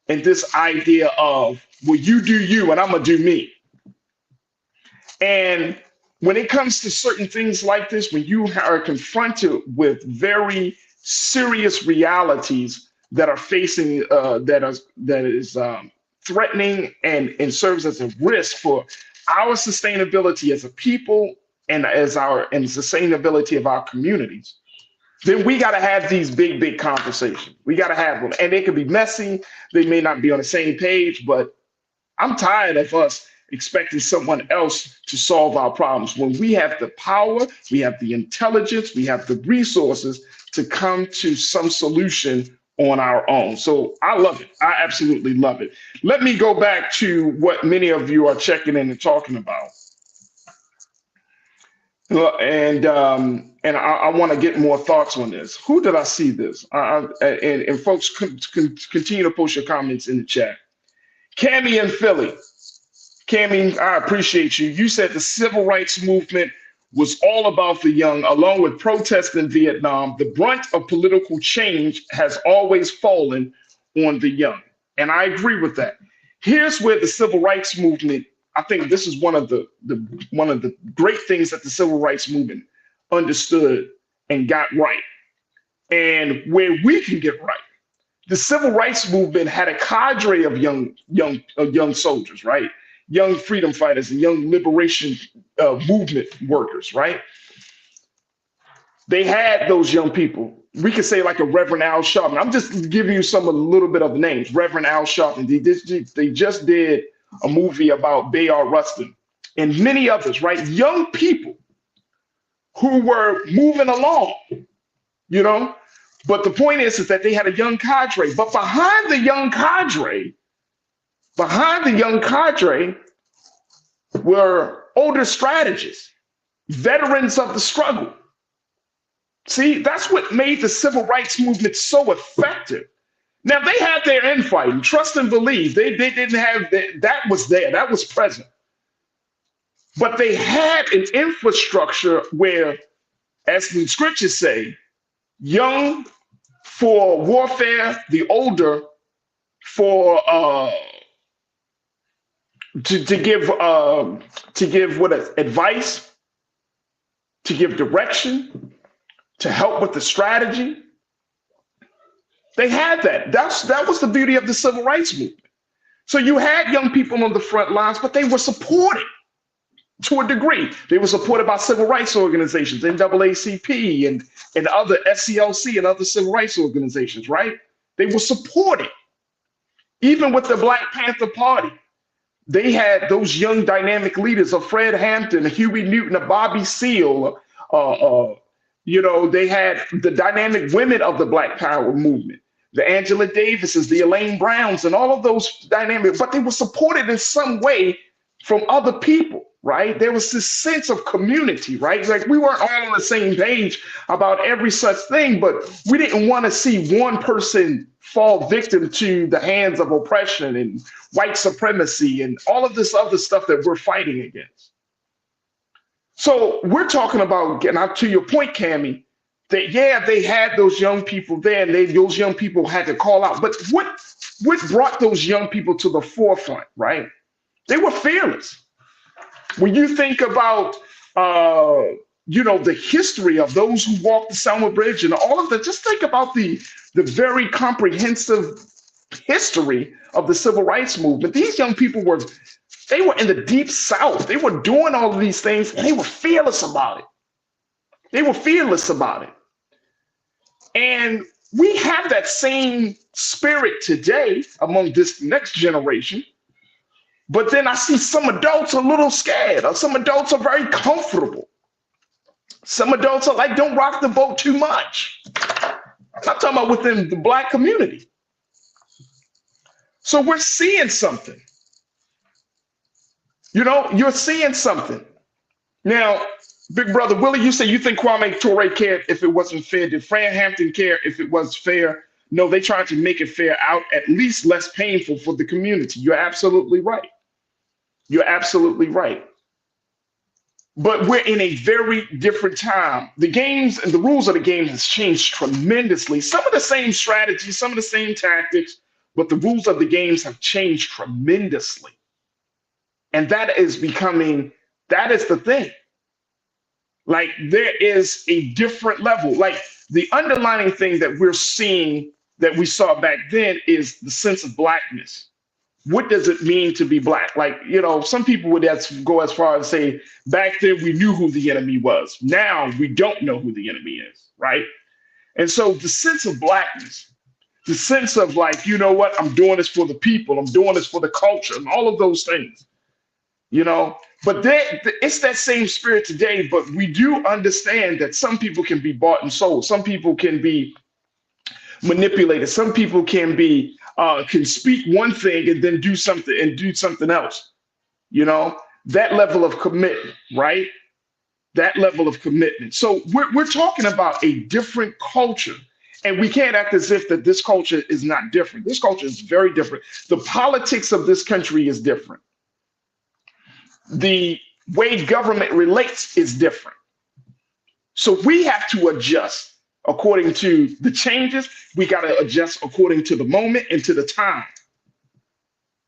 And this idea of, well, you do you and I'm going to do me. And when it comes to certain things like this, when you are confronted with very serious realities that are facing, that is threatening and serves as a risk for our sustainability as a people and sustainability of our communities, then we got to have these big conversations. We got to have them, and they can be messy. They may not be on the same page, but I'm tired of us expecting someone else to solve our problems when we have the power, we have the intelligence, we have the resources to come to some solution on our own. So I love it. I absolutely love it. Let me go back to what many of you are checking in and talking about. And I want to get more thoughts on this. Who did I see this? And folks, continue to post your comments in the chat. Cammie in Philly. Cammie, I appreciate you. You said the civil rights movement was all about the young, along with protests in Vietnam. The brunt of political change has always fallen on the young. And I agree with that. Here's where the civil rights movement, I think this is one of the great things that the civil rights movement understood and got right. And where we can get right. The civil rights movement had a cadre of young soldiers, right? Young freedom fighters and young liberation movement workers, right? They had those young people. We could say like a Reverend Al Sharpton. I'm just giving you a little bit of the names. Reverend Al Sharpton. They just did a movie about Bayard Rustin and many others, right? Young people who were moving along, you know? But the point is that they had a young cadre. But behind the young cadre were older strategists, veterans of the struggle. See, that's what made the civil rights movement so effective. Now, they had their infighting, trust and believe. They didn't have that was there, that was present. But they had an infrastructure where, as the scriptures say, young for warfare, the older for to give advice, to give direction, to help with the strategy. They had that. That was the beauty of the civil rights movement. So you had young people on the front lines, but they were supported to a degree. They were supported by civil rights organizations, NAACP and other SCLC and other civil rights organizations, right? They were supported. Even with the Black Panther Party, they had those young dynamic leaders of Fred Hampton, Huey Newton, Bobby Seale. They had the dynamic women of the Black Power movement, the Angela Davises, the Elaine Browns, and all of those dynamic, but they were supported in some way from other people, right? There was this sense of community, right? Like we weren't all on the same page about every such thing, but we didn't want to see one person fall victim to the hands of oppression and white supremacy and all of this other stuff that we're fighting against. So we're talking about, and to your point, Cammie, that yeah, they had those young people there, and those young people had to call out. But what brought those young people to the forefront, right? They were fearless. When you think about, the history of those who walked the Selma Bridge and all of that, just think about the very comprehensive history of the civil rights movement. These young people were in the deep South. They were doing all of these things, and they were fearless about it. And we have that same spirit today among this next generation. But then I see some adults a little scared, or some adults are very comfortable. Some adults are like, don't rock the boat too much. I'm talking about within the Black community. So we're seeing something. You're seeing something. Now, Big Brother Willie, you say you think Kwame Ture cared if it wasn't fair. Did Fran Hampton care if it was fair? No, they tried to make it fair out, at least less painful for the community. You're absolutely right. But we're in a very different time. The games and the rules of the game has changed tremendously. Some of the same strategies, some of the same tactics, but the rules of the games have changed tremendously. And that is the thing. Like there is a different level. Like the underlying thing that we're seeing that we saw back then is the sense of Blackness. what does it mean to be Black? Like, you know, some people would go as far as say, back then we knew who the enemy was. Now we don't know who the enemy is, right? And so the sense of Blackness, the sense of like, you know what, I'm doing this for the people, I'm doing this for the culture, and all of those things, you know. But it's that same spirit today, but we do understand that some people can be bought and sold. Some people can be manipulated. Some people can speak one thing and then do something else. You know, that level of commitment, right? That level of commitment. So we're talking about a different culture, and we can't act as if that this culture is not different. This culture is very different. The politics of this country is different. The way government relates is different. So we have to adjust according to the changes. We got to adjust according to the moment and to the time.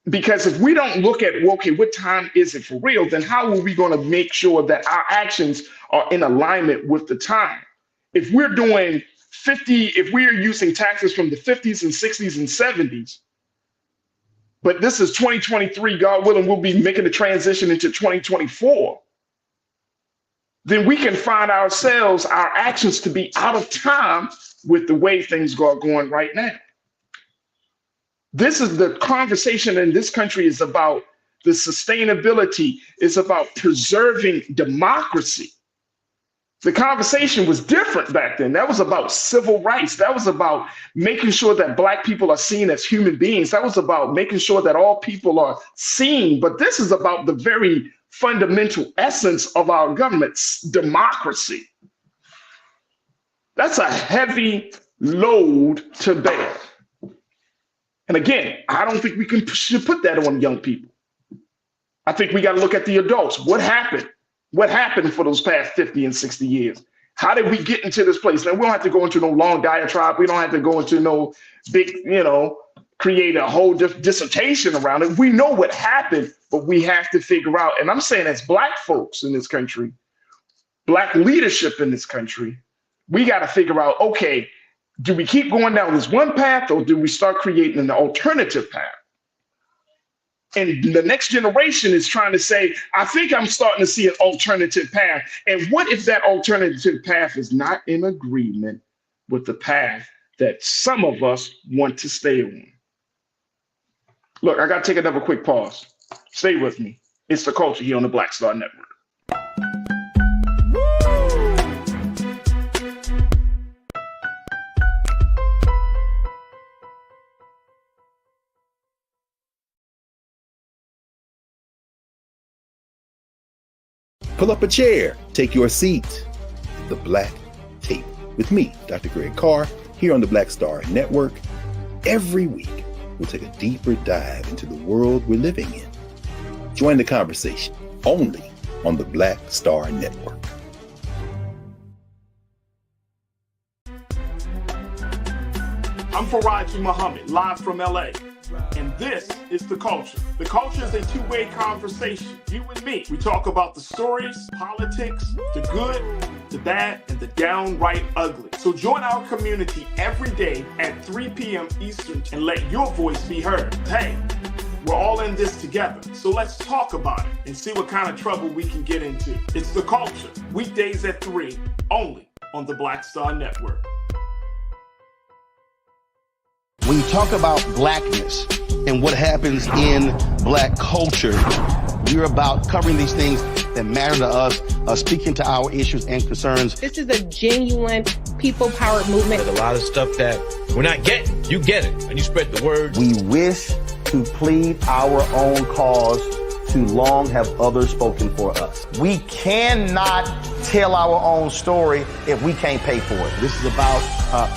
Because if we don't look at, well, okay, what time is it for real, then how are we going to make sure that our actions are in alignment with the time? If we're doing if we're using taxes from the 50s and 60s and 70s, but this is 2023, God willing, we'll be making the transition into 2024, then we can find ourselves, our actions to be out of time with the way things are going right now. This is the conversation in this country is about the sustainability, it's about preserving democracy. The conversation was different back then. That was about civil rights. That was about making sure that Black people are seen as human beings. That was about making sure that all people are seen. But this is about the very fundamental essence of our government, democracy. That's a heavy load to bear. And again, I don't think we should put that on young people. I think we got to look at the adults. What happened? What happened for those past 50 and 60 years? How did we get into this place? Now, we don't have to go into no long diatribe. We don't have to go into no big, create a whole dissertation around it. We know what happened, but we have to figure out, and I'm saying as Black folks in this country, Black leadership in this country, we got to figure out, okay, do we keep going down this one path, or do we start creating an alternative path? And the next generation is trying to say, I think I'm starting to see an alternative path. And what if that alternative path is not in agreement with the path that some of us want to stay on? Look, I got to take another quick pause. Stay with me. It's The Culture here on the Black Star Network. Pull up a chair, take your seat. The Black Tape with me, Dr. Greg Carr, here on the Black Star Network. Every week, we'll take a deeper dive into the world we're living in. Join the conversation only on the Black Star Network. I'm Farajii Muhammad, live from LA. And this is The Culture. The Culture is a two-way conversation. You and me. We talk about the stories, politics, the good, the bad, and the downright ugly. So join our community every day at 3 p.m. Eastern and let your voice be heard. Hey, we're all in this together. So let's talk about it and see what kind of trouble we can get into. It's The Culture, weekdays at 3, only on the Black Star Network. When you talk about Blackness and what happens in Black culture, we're about covering these things that matter to us, speaking to our issues and concerns. This is a genuine people-powered movement. There's a lot of stuff that we're not getting. You get it, and you spread the word. We wish to plead our own cause. Too long have others spoken for us. We cannot tell our own story if we can't pay for it. This is about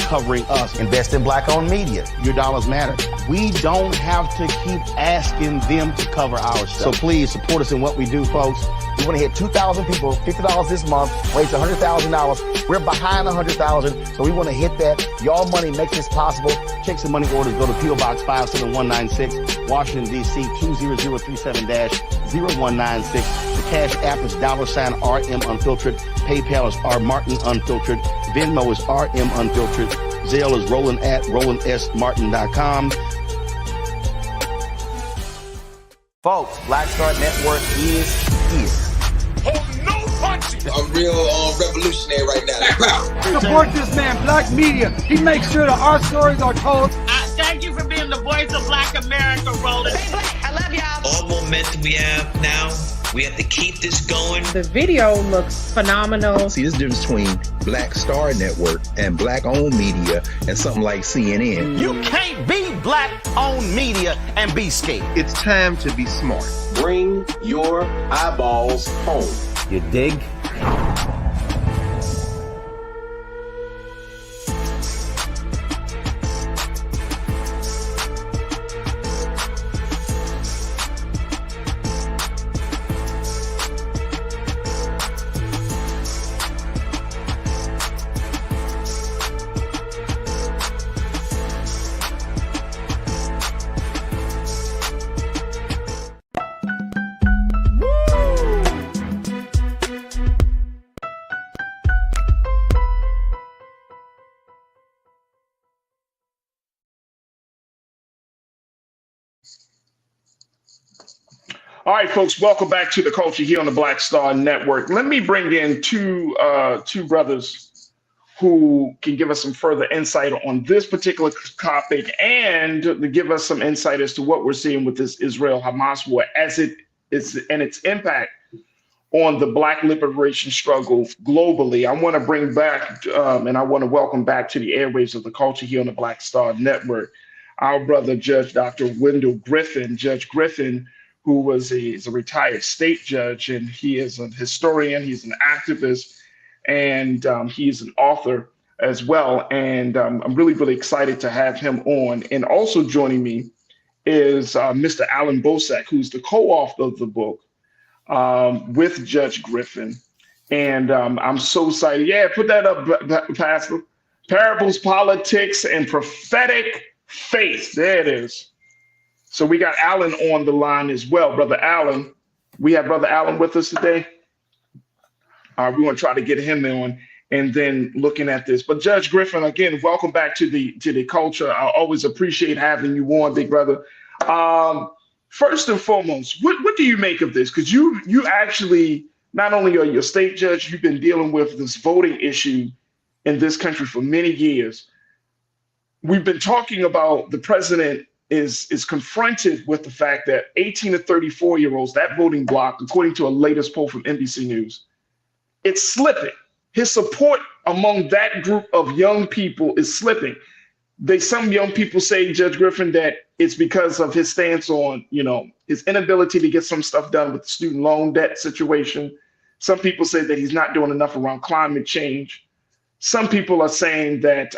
covering us. Invest in Black-owned media. Your dollars matter. We don't have to keep asking them to cover our stuff. So please support us in what we do, folks. We want to hit 2,000 people, $50 this month, raise $100,000. We're behind $100,000, so we want to hit that. Y'all money makes this possible. Checks and money orders go to P.O. Box 57196, Washington, D.C. 20037-0196. The Cash App is $RM Unfiltered. PayPal is R Martin Unfiltered. Venmo is RM Unfiltered. Zelle is Roland@RolandSMartin.com. Folks, Black Star Network is here. I'm real revolutionary right now. Support this man, Black Media. He makes sure that our stories are told. Thank you for being the voice of Black America, Roland. Hey, Black, I love y'all. All momentum we have now, we have to keep this going. The video looks phenomenal. See, this difference between Black Star Network and Black-owned media and something like CNN. You can't be Black-owned media and be scared. It's time to be smart. Bring your eyeballs home. You dig? All right, folks, welcome back to the culture here on the Black Star Network. Let me bring in two brothers who can give us some further insight on this particular topic and to give us some insight as to what we're seeing with this Israel-Hamas war as it is and its impact on the Black liberation struggle globally. I want to bring back and I want to welcome back to the airwaves of the culture here on the Black Star Network our brother, Judge Dr. Wendell Griffin. Judge Griffin, who is a retired state judge, and he is a historian, he's an activist, and he's an author as well. And I'm really, really excited to have him on. And also joining me is Mr. Alan Bosak, who's the co-author of the book with Judge Griffin. And I'm so excited. Yeah, put that up, Pastor. Parables, Politics, and Prophetic Faith. There it is. So we got Alan on the line as well. Brother Alan, we have Brother Alan with us today. We want to try to get him on and then looking at this. But Judge Griffin, again, welcome back to the culture. I always appreciate having you on, big brother. First and foremost, what do you make of this? Because you actually, not only are you a state judge, you've been dealing with this voting issue in this country for many years. We've been talking about the president is confronted with the fact that 18 to 34-year-olds, that voting bloc, according to a latest poll from NBC News, it's slipping. His support among that group of young people is slipping. Some young people say, Judge Griffin, that it's because of his stance on, his inability to get some stuff done with the student loan debt situation. Some people say that he's not doing enough around climate change. Some people are saying that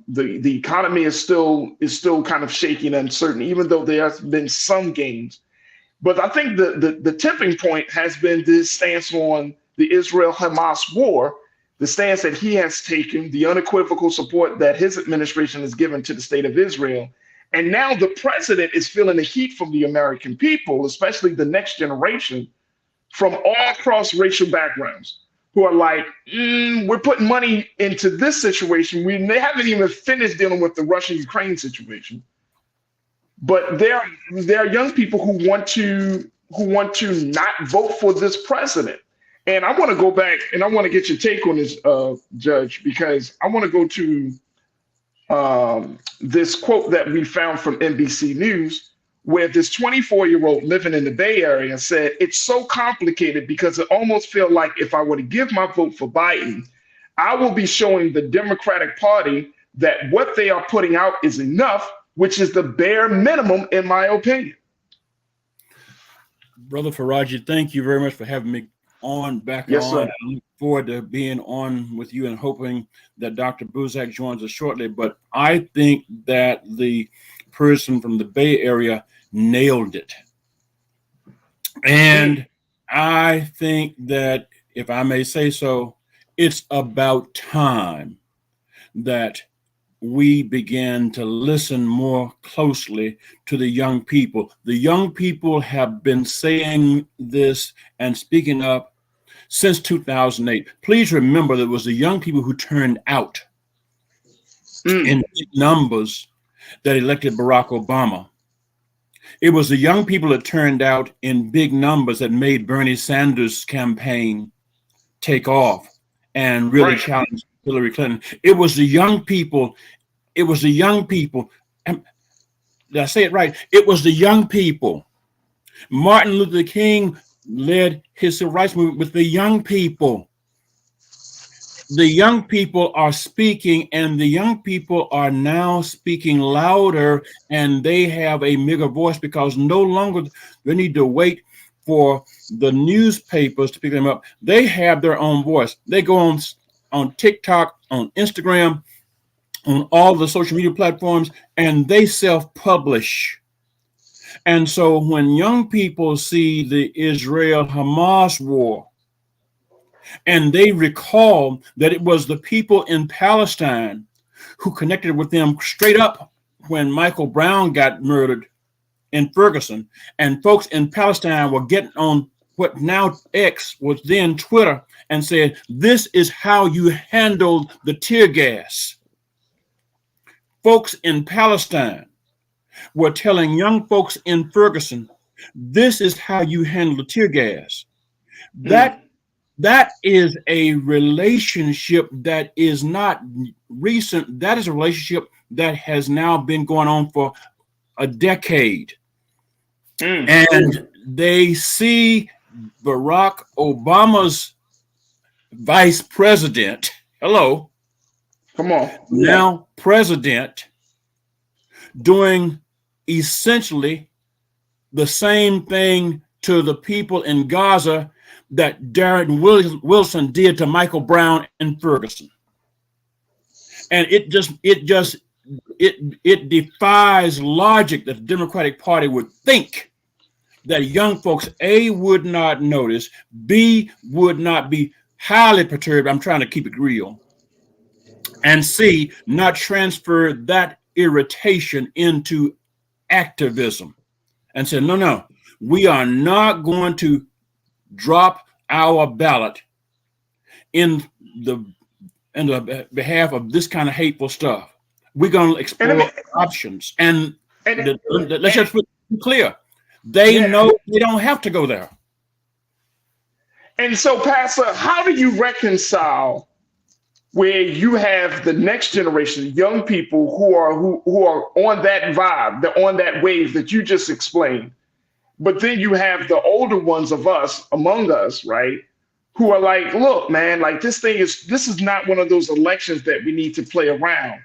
the economy is still kind of shaky and uncertain, even though there has been some gains. But I think the tipping point has been this stance on the Israel-Hamas war, the stance that he has taken, the unequivocal support that his administration has given to the state of Israel. And now the president is feeling the heat from the American people, especially the next generation, from all cross-racial backgrounds, who are like, we're putting money into this situation. They haven't even finished dealing with the Russia-Ukraine situation. But there are young people who want to not vote for this president. And I want to go back and I want to get your take on this, Judge, because I want to go to this quote that we found from NBC News, where this 24-year-old living in the Bay Area said, it's so complicated because it almost feels like if I were to give my vote for Biden, I will be showing the Democratic Party that what they are putting out is enough, which is the bare minimum, in my opinion. Brother Farajii, thank you very much for having me back yes, on. Sir. I look forward to being on with you and hoping that Dr. Buzak joins us shortly. But I think that the person from the Bay Area nailed it. And I think that, if I may say so, it's about time that we begin to listen more closely to the young people. The young people have been saying this and speaking up since 2008. Please remember that it was the young people who turned out in big numbers that elected Barack Obama. It was the young people that turned out in big numbers that made Bernie Sanders' campaign take off and really challenge Hillary Clinton. It was the young people. It was the young people. And did I say it right? It was the young people. Martin Luther King led his civil rights movement with the young people. The young people are speaking, and the young people are now speaking louder, and they have a bigger voice because no longer they need to wait for the newspapers to pick them up. They have their own voice. They go on TikTok, on Instagram, on all the social media platforms, and they self-publish. And so when young people see the Israel-Hamas war, and they recall that it was the people in Palestine who connected with them straight up when Michael Brown got murdered in Ferguson, and folks in Palestine were getting on what now X was then Twitter and said, this is how you handle the tear gas. Folks in Palestine were telling young folks in Ferguson, this is how you handle the tear gas. That is a relationship that is not recent. That is a relationship that has now been going on for a decade. And they see Barack Obama's vice president, now president, doing essentially the same thing to the people in Gaza that Darren Wilson did to Michael Brown in Ferguson. And it defies logic that the Democratic Party would think that young folks, A, would not notice, B, would not be highly perturbed, I'm trying to keep it real, and C, not transfer that irritation into activism and say, no, we are not going to drop our ballot in the behalf of this kind of hateful stuff. We're going to explore options. And let's just be clear. They know they don't have to go there. And so, Pastor, how do you reconcile where you have the next generation, young people who are on that vibe, they're on that wave that you just explained, but then you have the older ones of us, among us, right, who are like, look, man, like this is not one of those elections that we need to play around.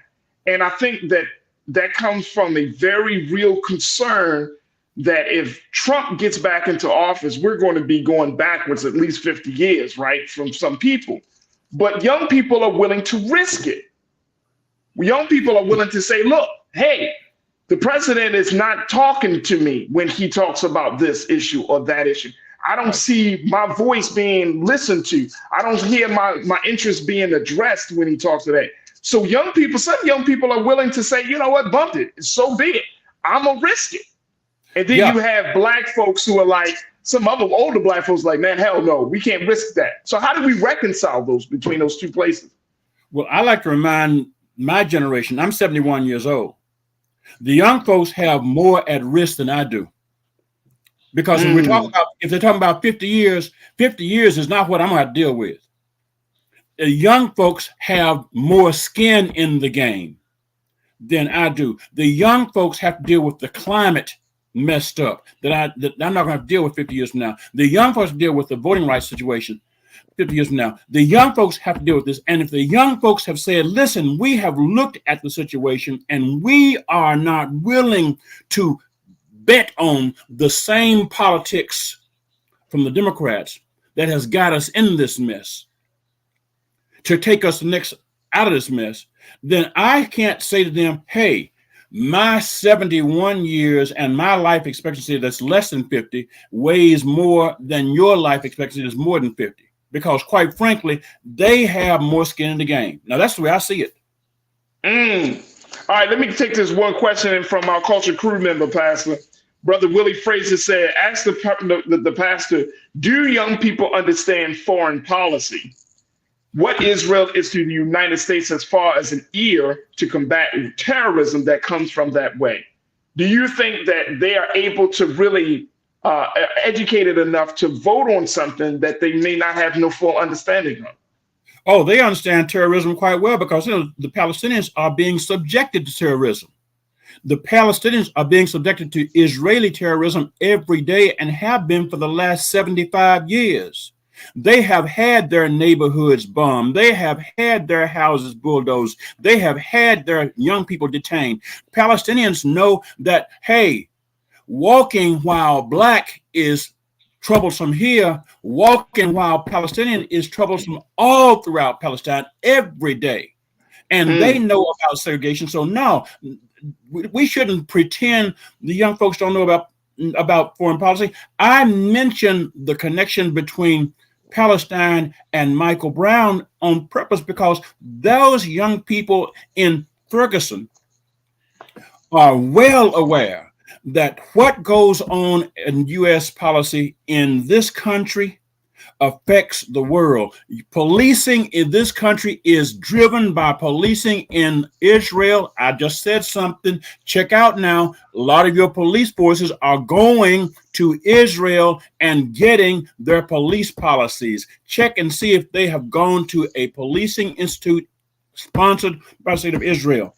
And I think that comes from a very real concern that if Trump gets back into office, we're going to be going backwards at least 50 years, right, from some people. But young people are willing to risk it. Young people are willing to say, look, hey, the president is not talking to me when he talks about this issue or that issue. I don't see my voice being listened to. I don't hear my interest being addressed when he talks to that. So some young people are willing to say, you know what, bump it. So be it. I'm going to risk it. And then you have black folks who are like, some other older black folks like, man, hell no, we can't risk that. So how do we reconcile between those two places? Well, I like to remind my generation, I'm 71 years old. The young folks have more at risk than I do. Because when if they're talking about 50 years is not what I'm going to deal with. The young folks have more skin in the game than I do. The young folks have to deal with the climate messed up that I'm not going to have to deal with 50 years from now. The young folks deal with the voting rights situation 50 years from now. The young folks have to deal with this. And if the young folks have said, listen, we have looked at the situation and we are not willing to bet on the same politics from the Democrats that has got us in this mess to take us out of this mess, then I can't say to them, hey, my 71 years and my life expectancy that's less than 50 weighs more than your life expectancy that's more than 50. Because quite frankly, they have more skin in the game. Now, that's the way I see it. All right, let me take this one question from our culture crew member, Pastor. Brother Willie Fraser said, ask the pastor, do young people understand foreign policy? What Israel is to the United States as far as an ear to combat terrorism that comes from that way? do you think that they are able to really educated enough to vote on something that they may not have no full understanding of? Oh, they understand terrorism quite well because the Palestinians are being subjected to terrorism. The Palestinians are being subjected to Israeli terrorism every day and have been for the last 75 years. They have had their neighborhoods bombed. They have had their houses bulldozed. They have had their young people detained. Palestinians know that, hey, walking while black is troublesome here, walking while Palestinian is troublesome all throughout Palestine every day. And they know about segregation. So no, we shouldn't pretend the young folks don't know about foreign policy. I mentioned the connection between Palestine and Michael Brown on purpose because those young people in Ferguson are well aware that what goes on in U.S. policy in this country affects the world. Policing in this country is driven by policing in Israel. I just said something. Check out now. A lot of your police forces are going to Israel and getting their police policies. Check and see if they have gone to a policing institute sponsored by the state of Israel.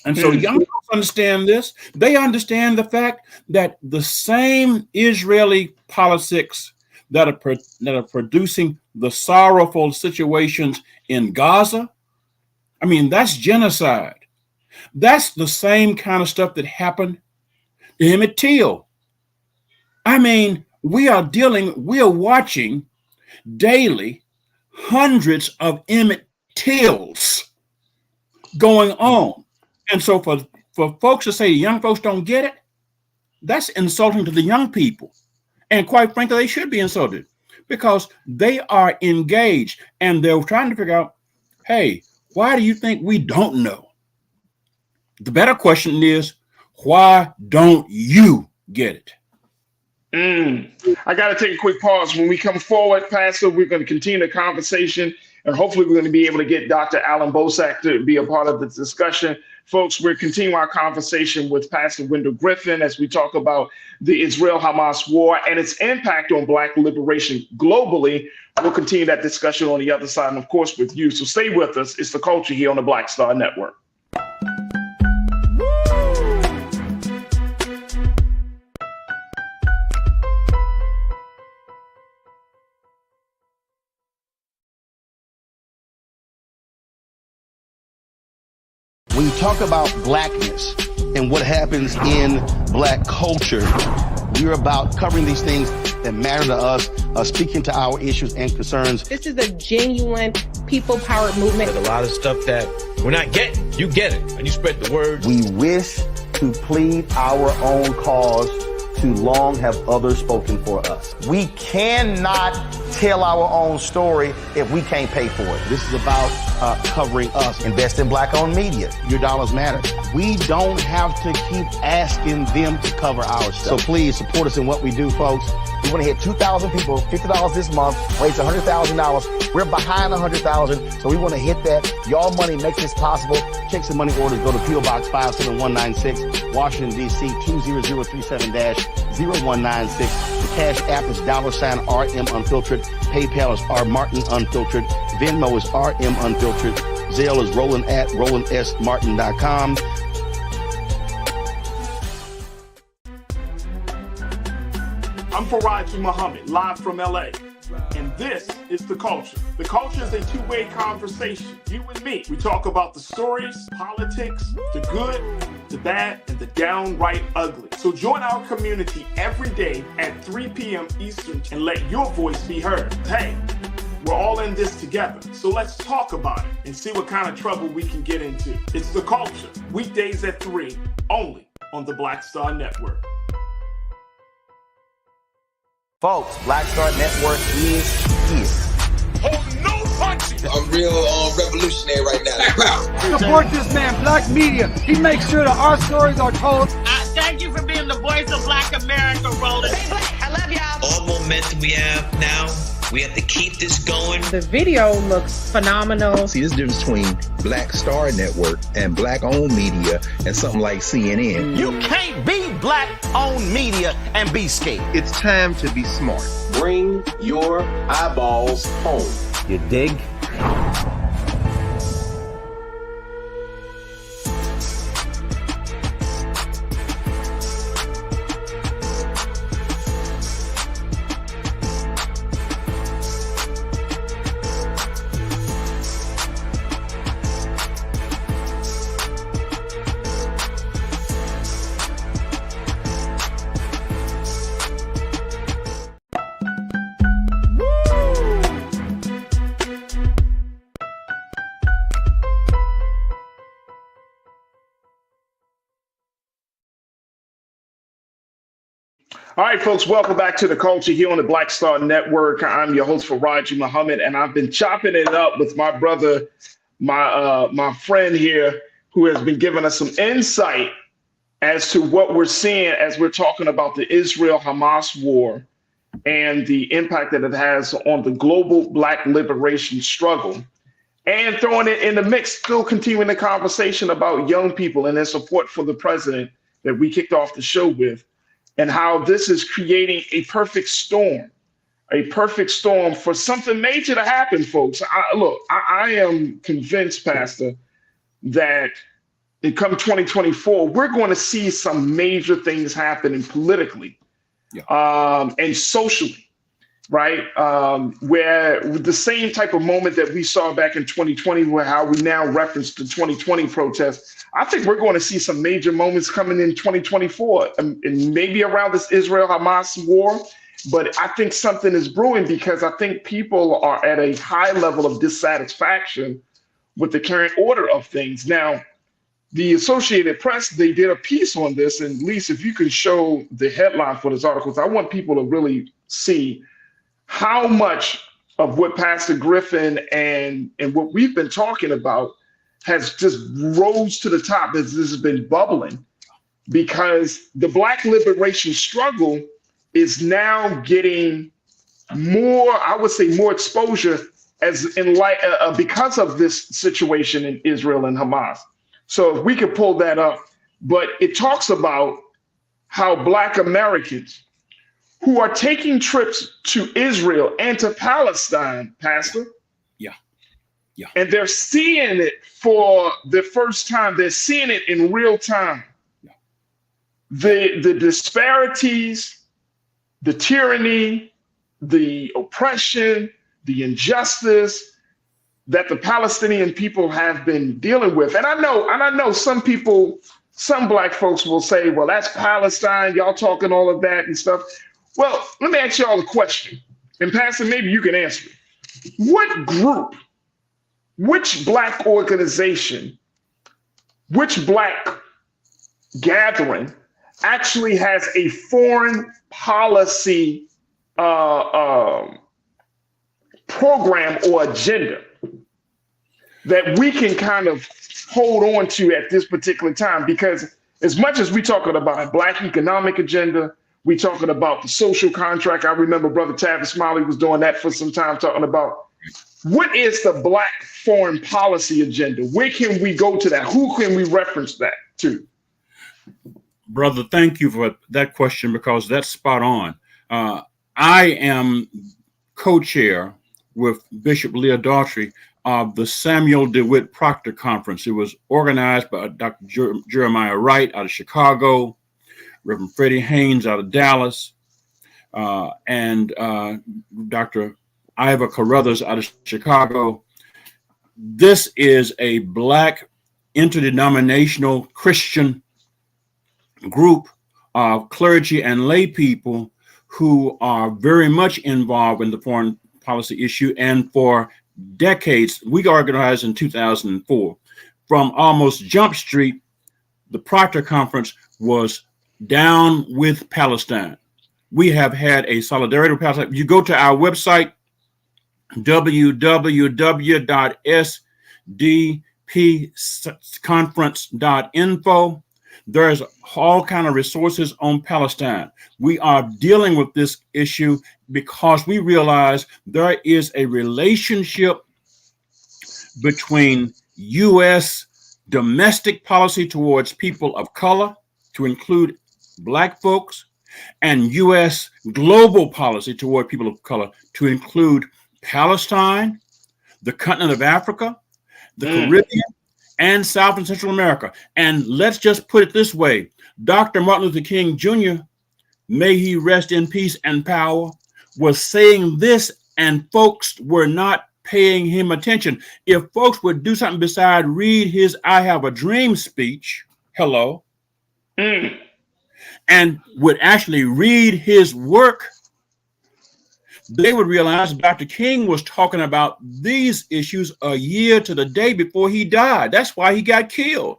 And so young folks understand this. They understand the fact that the same Israeli politics that are producing the sorrowful situations in Gaza, I mean, that's genocide. That's the same kind of stuff that happened to Emmett Till. I mean, we are watching daily hundreds of Emmett Tills going on. And so for folks to say young folks don't get it, that's insulting to the young people. And quite frankly, they should be insulted because they are engaged and they're trying to figure out, hey, why do you think we don't know? The better question is, why don't you get it? I got to take a quick pause. When we come forward, Pastor, we're going to continue the conversation, and hopefully we're going to be able to get Dr. Alan Bosak to be a part of the discussion. Folks, we're continuing our conversation with Pastor Wendell Griffin as we talk about the Israel-Hamas war and its impact on Black liberation globally. We'll continue that discussion on the other side and, of course, with you. So stay with us. It's The Culture here on the Black Star Network. When you talk about blackness and what happens in Black culture, we're about covering these things that matter to us, speaking to our issues and concerns. This is a genuine people-powered movement. There's a lot of stuff that we're not getting. You get it, and you spread the word. We wish to plead our own cause. Too long have others spoken for us. We cannot tell our own story if we can't pay for it. This is about covering us. Invest in Black-owned media. Your dollars matter. We don't have to keep asking them to cover our stuff. So please support us in what we do, folks. We want to hit 2,000 people, $50 this month, raise $100,000. We're behind 100,000, so we want to hit that. Your money makes this possible. Check some money orders. Go to P.O. Box 57196, Washington, D.C. 20037-0196. The Cash App is $RM Unfiltered. PayPal is R Martin Unfiltered. Venmo is RM Unfiltered. Zelle is Roland at RolandSMartin.com. I'm Farajii Muhammad, live from LA. And this is The Culture. The Culture is a two-way conversation. You and me. We talk about the stories, politics, the good, the bad, and the downright ugly. So join our community every day at 3 p.m. Eastern and let your voice be heard. Hey, we're all in this together. So let's talk about it and see what kind of trouble we can get into. It's The Culture. Weekdays at 3, only on the Black Star Network. Folks, Black Star Network is here. Oh, no punching! I'm real revolutionary right now. Support this man, Black Media. He makes sure that our stories are told. Thank you for being the voice of Black America, Roland. Stay black. I love y'all. All momentum we have now, We have to keep this going. The video looks phenomenal. See, this difference between Black Star Network and Black-owned media and something like CNN. You can't be Black-owned media and be scared. It's time to be smart. Bring your eyeballs home. You dig? All right, folks, welcome back to The Culture here on the Black Star Network. I'm your host, Farajii Muhammad, and I've been chopping it up with my brother, my friend here, who has been giving us some insight as to what we're seeing as we're talking about the Israel-Hamas war and the impact that it has on the global Black liberation struggle. And throwing it in the mix, still continuing the conversation about young people and their support for the president that we kicked off the show with, and how this is creating a perfect storm for something major to happen, folks. I am convinced, Pastor, that in come 2024, we're going to see some major things happening politically, and socially, right? Where the same type of moment that we saw back in 2020, where how we now reference the 2020 protests, I think we're going to see some major moments coming in 2024, and maybe around this Israel-Hamas war. But I think something is brewing, because I think people are at a high level of dissatisfaction with the current order of things. Now, the Associated Press, they did a piece on this, and Lisa, if you can show the headline for this article, I want people to really see how much of what Pastor Griffin and what we've been talking about has just rose to the top as this has been bubbling, because the Black liberation struggle is now getting more, I would say, more exposure as in light because of this situation in Israel and Hamas. So if we could pull that up, but it talks about how Black Americans who are taking trips to Israel and to Palestine, Pastor, and they're seeing it for the first time. They're seeing it in real time. The disparities, the tyranny, the oppression, the injustice that the Palestinian people have been dealing with. And I know some people, some Black folks will say, well, that's Palestine, y'all talking all of that and stuff. Well, let me ask y'all a question. And Pastor, maybe you can answer it. What group, which Black organization, which Black gathering actually has a foreign policy program or agenda that we can kind of hold on to at this particular time? Because as much as we're talking about a Black economic agenda, we're talking about the social contract. I remember Brother Tavis Smiley was doing that for some time, talking about what is the Black foreign policy agenda? Where can we go to that? Who can we reference that to? Brother, thank you for that question, because that's spot on. I am co-chair with Bishop Leah Daughtry of the Samuel DeWitt Proctor Conference. It was organized by Dr. Jeremiah Wright out of Chicago, Reverend Freddie Haynes out of Dallas, and Dr. Iva Carruthers out of Chicago. This is a Black interdenominational Christian group of clergy and lay people who are very much involved in the foreign policy issue. And for decades, we organized in 2004. From almost Jump Street, the Proctor Conference was down with Palestine. We have had a solidarity with Palestine. You go to our website, www.sdpconference.info. There's all kind of resources on Palestine. We are dealing with this issue because we realize there is a relationship between U.S. domestic policy towards people of color, to include Black folks, and U.S. global policy toward people of color, to include Palestine, the continent of Africa, the Caribbean, and South and Central America. And let's just put it this way. Dr. Martin Luther King Jr., may he rest in peace and power, was saying this, and folks were not paying him attention. If folks would do something besides read his I Have a Dream speech, and would actually read his work, they would realize Dr. King was talking about these issues a year to the day before he died. That's why he got killed.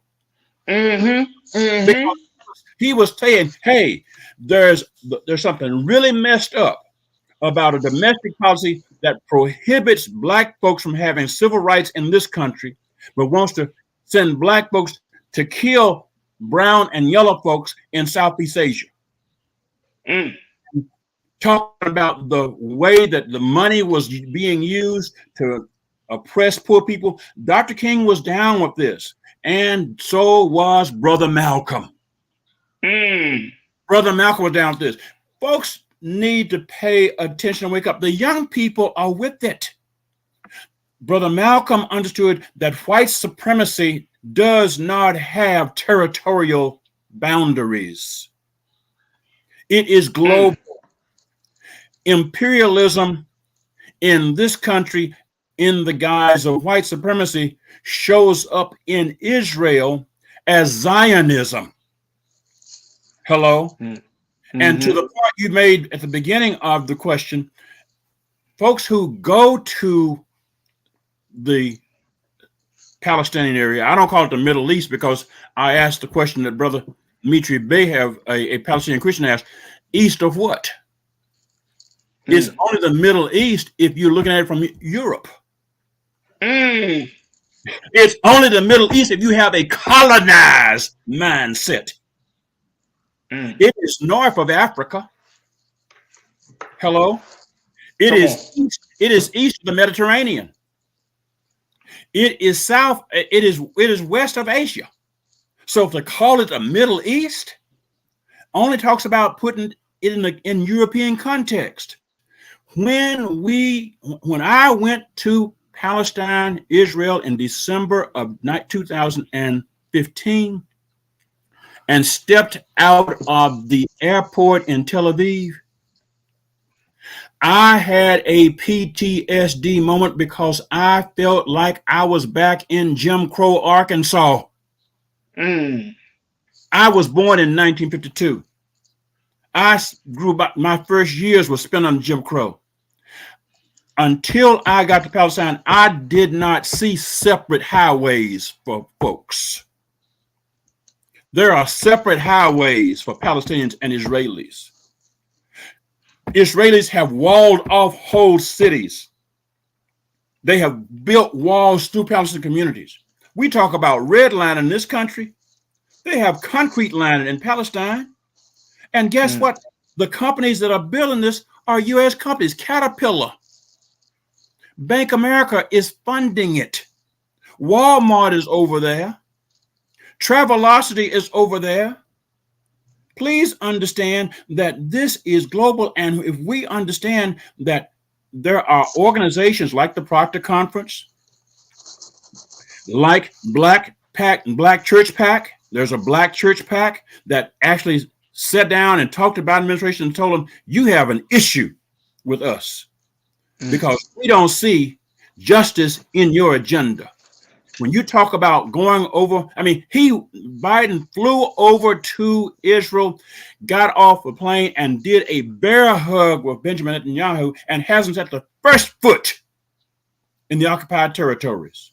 Because he was saying, hey, there's something really messed up about a domestic policy that prohibits Black folks from having civil rights in this country, but wants to send Black folks to kill brown and yellow folks in Southeast Asia. Talking about the way that the money was being used to oppress poor people. Dr. King was down with this, and so was Brother Malcolm. Brother Malcolm was down with this. Folks need to pay attention and wake up. The young people are with it. Brother Malcolm understood that white supremacy does not have territorial boundaries. It is global. Imperialism in this country, in the guise of white supremacy, shows up in Israel as Zionism. And to the point you made at the beginning of the question, folks who go to the Palestinian area, I don't call it the Middle East because I asked the question that Brother Dimitri Behav, a Palestinian Christian, asked, east of what? It's only the Middle East if you're looking at it from Europe. It's only the Middle East if you have a colonized mindset. It is north of Africa. It is east of the Mediterranean. It is south. It is west of Asia. So to call it the Middle East only talks about putting it in European context. When I went to Palestine, Israel in December of 2015 and stepped out of the airport in Tel Aviv, I had a PTSD moment because I felt like I was back in Jim Crow, Arkansas. I was born in 1952. I grew up, my first years were spent on Jim Crow. Until I got to Palestine, I did not see separate highways for folks. There are separate highways for Palestinians and Israelis. Israelis have walled off whole cities. They have built walls through Palestinian communities. We talk about redlining in this country. They have concrete lining in Palestine. And guess what? The companies that are building this are U.S. companies. Caterpillar, Bank America is funding it. Walmart is over there. Travelocity is over there. Please understand that this is global. And if we understand that there are organizations like the Proctor Conference, like Black PAC and Black Church PAC, there's a Black Church PAC that actually sat down and talked to the Biden administration and told them, you have an issue with us because we don't see justice in your agenda. When you talk about going over, Biden flew over to Israel, got off a plane and did a bear hug with Benjamin Netanyahu and hasn't set the first foot in the occupied territories.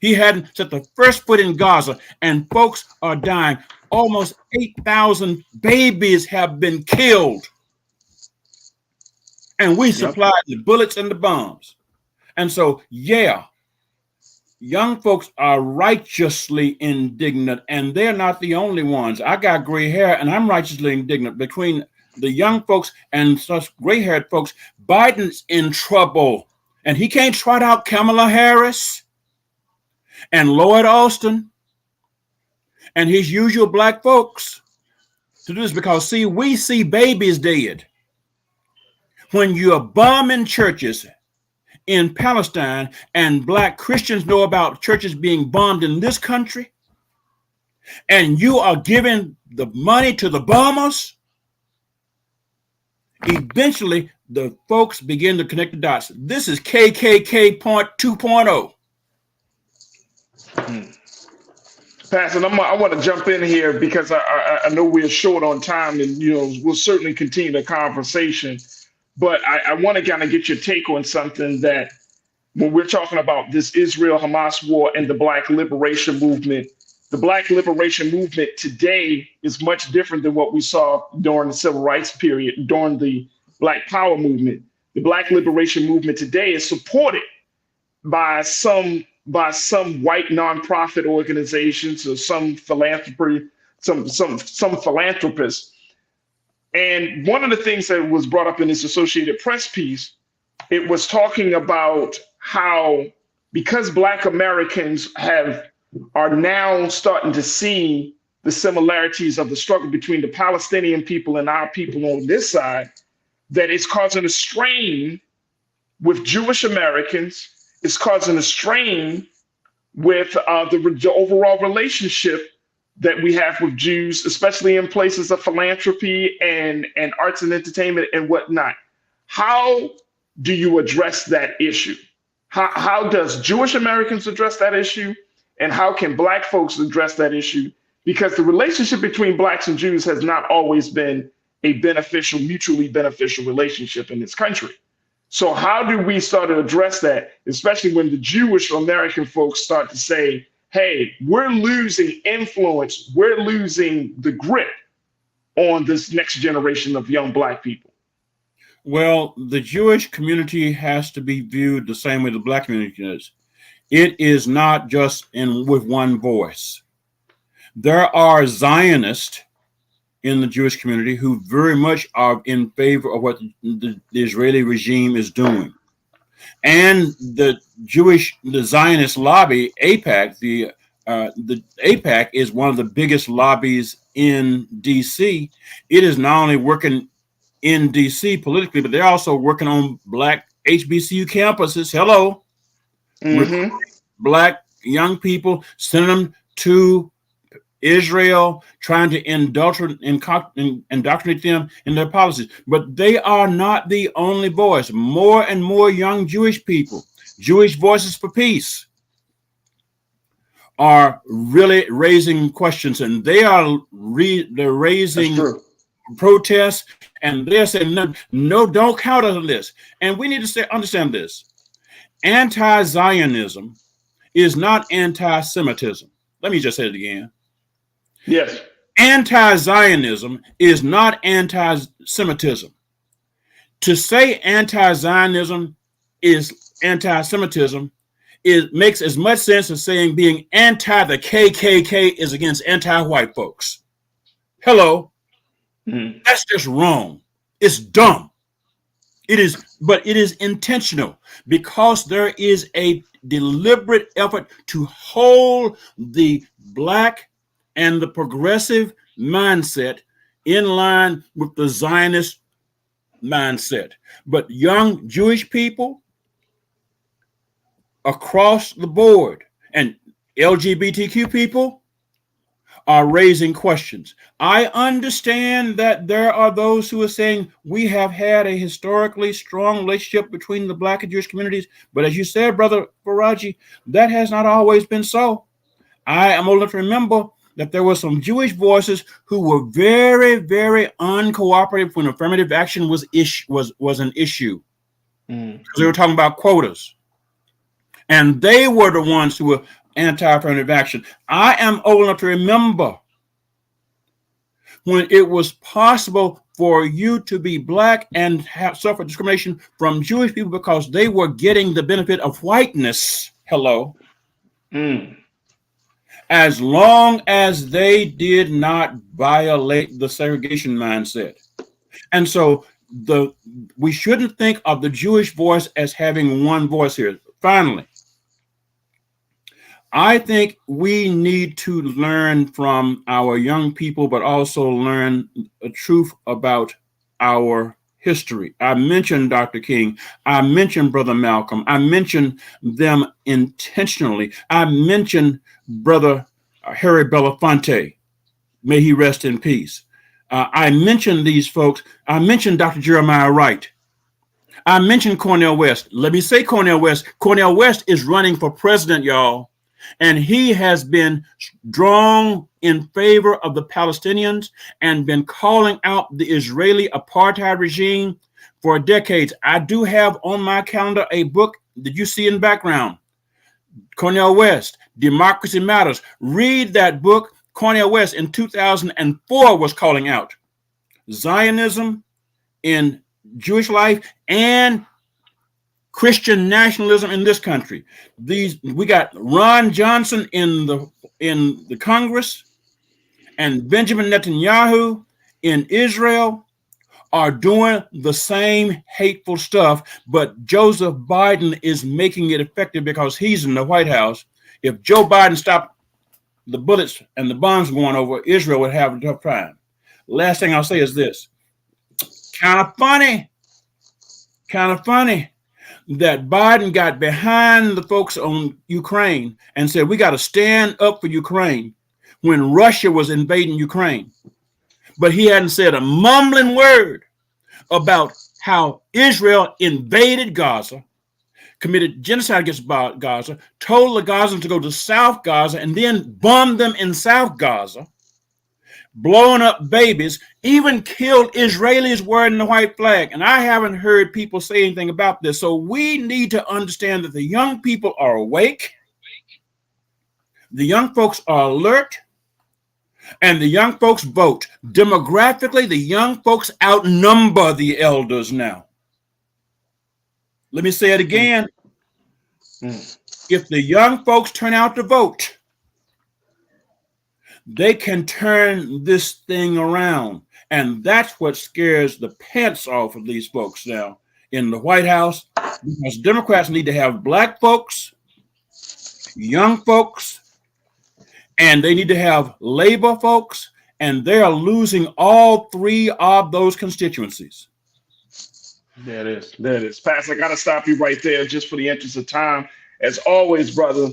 He hadn't set the first foot in Gaza, and folks are dying. Almost 8,000 babies have been killed. And we supplied the bullets and the bombs. And so, young folks are righteously indignant, and they're not the only ones. I got gray hair, and I'm righteously indignant. Between the young folks and such gray-haired folks, Biden's in trouble, and he can't trot out Kamala Harris and Lloyd Austin and his usual black folks to do this because, see, we see babies dead. When you're bombing churches in Palestine and black Christians know about churches being bombed in this country, and you are giving the money to the bombers, eventually the folks begin to connect the dots. This is KKK 2.0. Pastor, I want to jump in here because I know we're short on time, and we'll certainly continue the conversation. But I want to kind of get your take on something that when we're talking about this Israel-Hamas war and the Black liberation movement, the Black liberation movement today is much different than what we saw during the Civil Rights period, during the Black Power movement. The Black liberation movement today is supported by some white nonprofit organizations or some philanthropists. And one of the things that was brought up in this Associated Press piece, it was talking about how because Black Americans are now starting to see the similarities of the struggle between the Palestinian people and our people on this side, that it's causing a strain with Jewish Americans. It's causing a strain with the overall relationship that we have with Jews, especially in places of philanthropy and arts and entertainment and whatnot. How do you address that issue? How does Jewish Americans address that issue? And how can Black folks address that issue? Because the relationship between Blacks and Jews has not always been a mutually beneficial relationship in this country. So how do we start to address that, especially when the Jewish American folks start to say, hey, we're losing influence, we're losing the grip on this next generation of young Black people? Well, the Jewish community has to be viewed the same way the Black community is. It is not just with one voice. There are Zionists in the Jewish community who very much are in favor of what the Israeli regime is doing. And the Zionist lobby, AIPAC, the AIPAC is one of the biggest lobbies in DC. It is not only working in DC politically, but they're also working on Black HBCU campuses. Hello. Mm-hmm. Black young people, sending them to Israel, trying to indoctrinate them in their policies. But they are not the only voice. More and more young Jewish people, Jewish Voices for Peace, are really raising questions, and they're raising protests, and they're saying, no, don't count on this. And we need to understand this. Anti-Zionism is not anti-Semitism. Let me just say it again. Yes. Anti-Zionism is not anti-Semitism. To say anti-Zionism is anti-Semitism, it makes as much sense as saying being anti the KKK is against anti-white folks. Hello. Mm. That's just wrong. It's dumb. But it is intentional because there is a deliberate effort to hold the Black and the progressive mindset in line with the Zionist mindset. But young Jewish people across the board and LGBTQ people are raising questions. I understand that there are those who are saying we have had a historically strong relationship between the Black and Jewish communities, but as you said, Brother Farajii, that has not always been so. I am old enough to remember that there were some Jewish voices who were very, very uncooperative when affirmative action was an issue. Because they were talking about quotas. And they were the ones who were anti-affirmative action. I am old enough to remember when it was possible for you to be Black and suffer discrimination from Jewish people because they were getting the benefit of whiteness. Hello. As long as they did not violate the segregation mindset. And so we shouldn't think of the Jewish voice as having one voice here. Finally, I think we need to learn from our young people, but also learn the truth about our history. I mentioned Dr. King. I mentioned Brother Malcolm. I mentioned them intentionally. I mentioned Brother Harry Belafonte. May he rest in peace. I mentioned these folks. I mentioned Dr. Jeremiah Wright. I mentioned Cornel West. Let me say Cornel West. Cornel West is running for president, y'all. And he has been strong in favor of the Palestinians and been calling out the Israeli apartheid regime for decades. I do have on my calendar a book that you see in the background. Cornel West, Democracy Matters. Read that book. Cornel West in 2004 was calling out Zionism in Jewish life and Christian nationalism in this country. We got Ron Johnson in the Congress and Benjamin Netanyahu in Israel are doing the same hateful stuff, but Joseph Biden is making it effective because he's in the White House. If Joe Biden stopped the bullets and the bombs going over, Israel would have a tough time. Last thing I'll say is this. Kind of funny that Biden got behind the folks on Ukraine and said, we got to stand up for Ukraine when Russia was invading Ukraine. But he hadn't said a mumbling word about how Israel invaded Gaza, committed genocide against Gaza, told the Gazans to go to South Gaza and then bombed them in South Gaza, blowing up babies, even killed Israelis wearing the white flag. And I haven't heard people say anything about this. So we need to understand that the young people are awake, the young folks are alert, and the young folks vote. Demographically, the young folks outnumber the elders now. Let me say it again. If the young folks turn out to vote, they can turn this thing around. And that's what scares the pants off of these folks now in the White House, because Democrats need to have black folks, young folks, and they need to have labor folks, and they are losing all three of those constituencies. There it is. Pastor, I got to stop you right there just for the interest of time. As always, brother,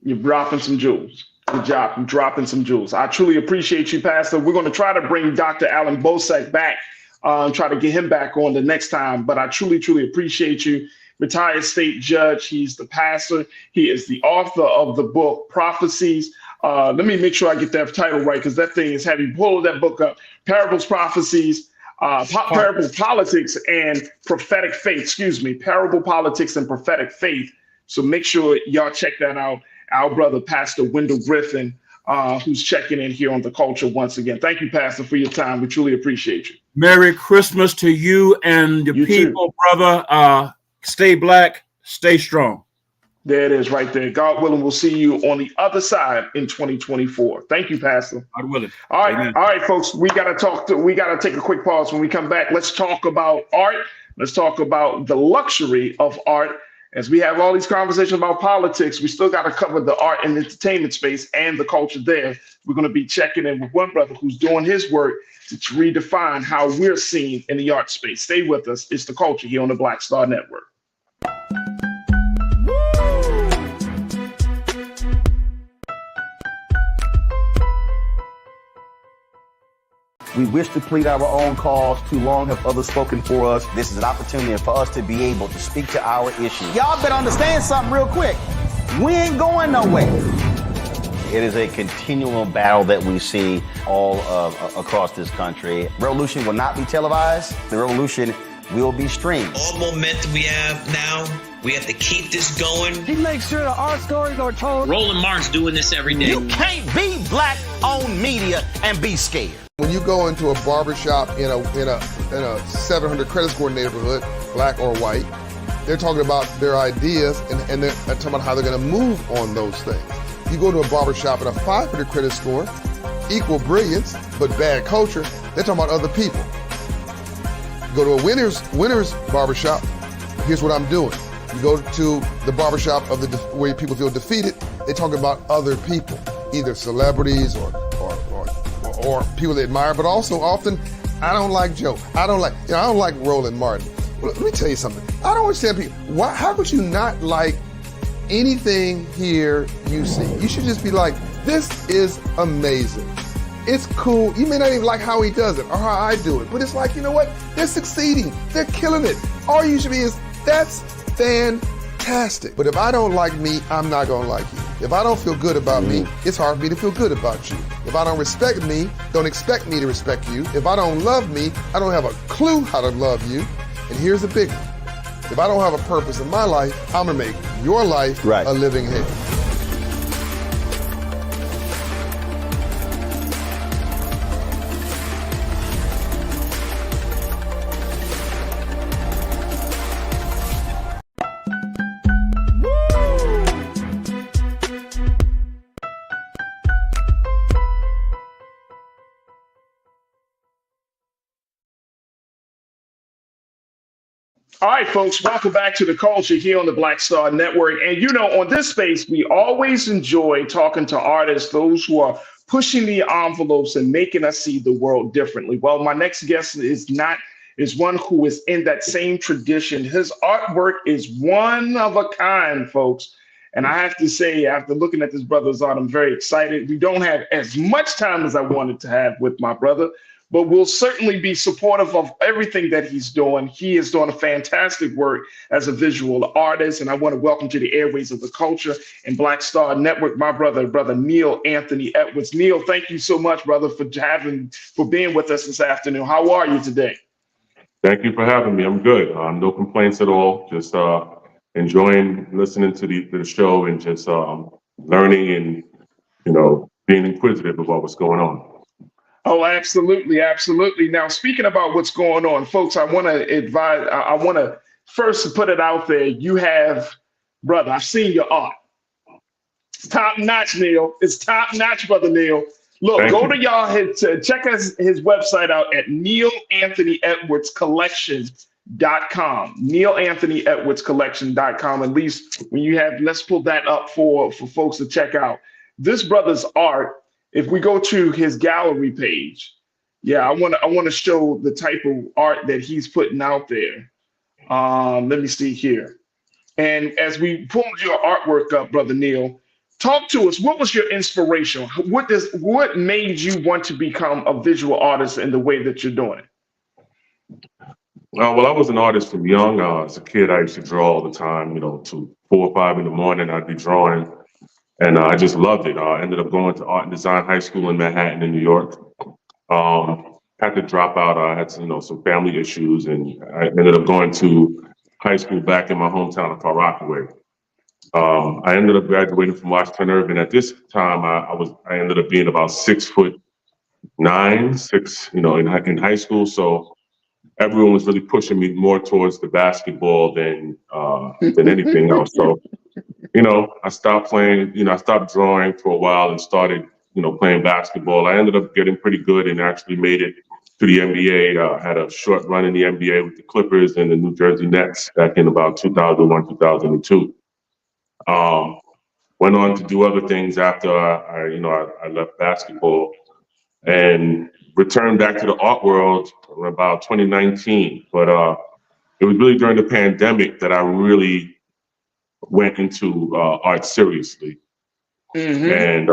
you're dropping some jewels. Good job. You're dropping some jewels. I truly appreciate you, Pastor. We're going to try to bring Dr. Alan Bosak back and try to get him back on the next time. But I truly, truly appreciate you. Retired state judge. He's the pastor. He is the author of the book, Prophecies. Let me make sure I get that title right, because that thing is heavy. Pull that book up. Parables, Prophecies, Parable Politics and Prophetic Faith. Parable Politics and Prophetic Faith. So make sure y'all check that out. Our brother, Pastor Wendell Griffin, who's checking in here on The Culture once again. Thank you, Pastor, for your time. We truly appreciate you. Merry Christmas to you and your people, too. Brother. Stay black, stay strong. There it is right there. God willing, we'll see you on the other side in 2024. Thank you, Pastor. God willing. All right. Amen. All right, folks, we got to take a quick pause. When we come back, let's talk about art. Let's talk about the luxury of art. As we have all these conversations about politics, we still got to cover the art and entertainment space and the culture there. We're going to be checking in with one brother who's doing his work to redefine how we're seen in the art space. Stay with us. It's The Culture here on the Black Star Network. We wish to plead our own cause. Too long have others spoken for us. This is an opportunity for us to be able to speak to our issues. Y'all better understand something real quick. We ain't going nowhere. It is a continual battle that we see all across this country. Revolution will not be televised. The revolution will be streamed. All momentum we have now, we have to keep this going. He makes sure that our stories are told. Roland Martin's doing this every day. You can't be black-owned media and be scared. When you go into a barbershop in a 700 credit score neighborhood, black or white, they're talking about their ideas and they're talking about how they're going to move on those things. You go to a barbershop and a 500 credit score, equal brilliance, but bad culture, they're talking about other people. You go to a winner's barbershop, here's what I'm doing. You go to the barbershop of where people feel defeated, they're talking about other people, either celebrities or people they admire, but also often, I don't like Joe. I don't like Roland Martin. Let me tell you something. I don't understand people. How could you not like anything here you see? You should just be like, this is amazing. It's cool. You may not even like how he does it or how I do it, but it's like, you know what? They're succeeding. They're killing it. All you should be is, that's fantastic. But if I don't like me, I'm not gonna like you. If I don't feel good about me, it's hard for me to feel good about you. If I don't respect me, don't expect me to respect you. If I don't love me, I don't have a clue how to love you. And here's the big one. If I don't have a purpose in my life, I'm gonna make your life a living hell. All right, folks, welcome back to The Culture here on the Black Star Network. And, you know, on this space, we always enjoy talking to artists, those who are pushing the envelopes and making us see the world differently. Well, my next guest is one who is in that same tradition. His artwork is one of a kind, folks. And I have to say, after looking at this brother's art, I'm very excited. We don't have as much time as I wanted to have with my brother, but we'll certainly be supportive of everything that he's doing. He is doing a fantastic work as a visual artist, and I want to welcome to the airways of The Culture and Black Star Network, my brother Neil Anthony Edwards. Neil, thank you so much, brother, for being with us this afternoon. How are you today? Thank you for having me. I'm good. No complaints at all. Just enjoying listening to the show and just learning and, you know, being inquisitive about what's going on. Oh, absolutely. Absolutely. Now, speaking about what's going on, folks, I want to first put it out there. You have, brother, I've seen your art. It's top notch, Neil. It's top notch, brother Neil. Look, go to y'all, check his website out at NeilAnthonyEdwardsCollection.com. NeilAnthonyEdwardsCollection.com. At least when you have, let's pull that up for folks to check out. This brother's art. If we go to his gallery page, I want to show the type of art that he's putting out there. Let me see here. And as we pulled your artwork up, brother Neil, talk to us. What was your inspiration? What made you want to become a visual artist in the way that you're doing it? Well, I was an artist from young. As a kid, I used to draw all the time. You know, to 4 or 5 in the morning, I'd be drawing. And I just loved it. I ended up going to art and design high school in Manhattan, in New York. Had to drop out. I had some family issues, and I ended up going to high school back in my hometown of Farajii. I ended up graduating from Washington Irving. At this time, I ended up being about 6'9", in high school. So everyone was really pushing me more towards the basketball than anything else. So. I stopped playing, I stopped drawing for a while and started, playing basketball. I ended up getting pretty good and actually made it to the NBA. Had a short run in the NBA with the Clippers and the New Jersey Nets back in about 2001, 2002. Went on to do other things after I left basketball and returned back to the art world in about 2019. But it was really during the pandemic that I really went into art seriously. And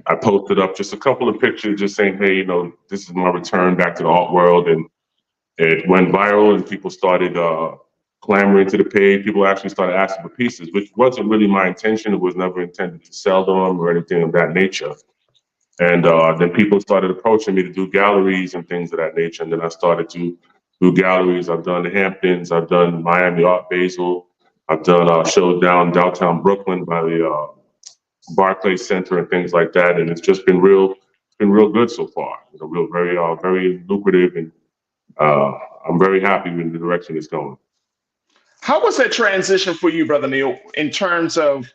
I posted up just a couple of pictures just saying, hey, this is my return back to the art world. And it went viral and people started clamoring to the page. People actually started asking for pieces, which wasn't really my intention. It was never intended to sell them or anything of that nature. And then people started approaching me to do galleries and things of that nature. And then I started to do galleries. I've done the Hamptons. I've done Miami Art Basel. I've done shows downtown Brooklyn by the Barclays Center and things like that, and it's just been real good so far. Very lucrative, and I'm very happy with the direction it's going. How was that transition for you, Brother Neil, in terms of,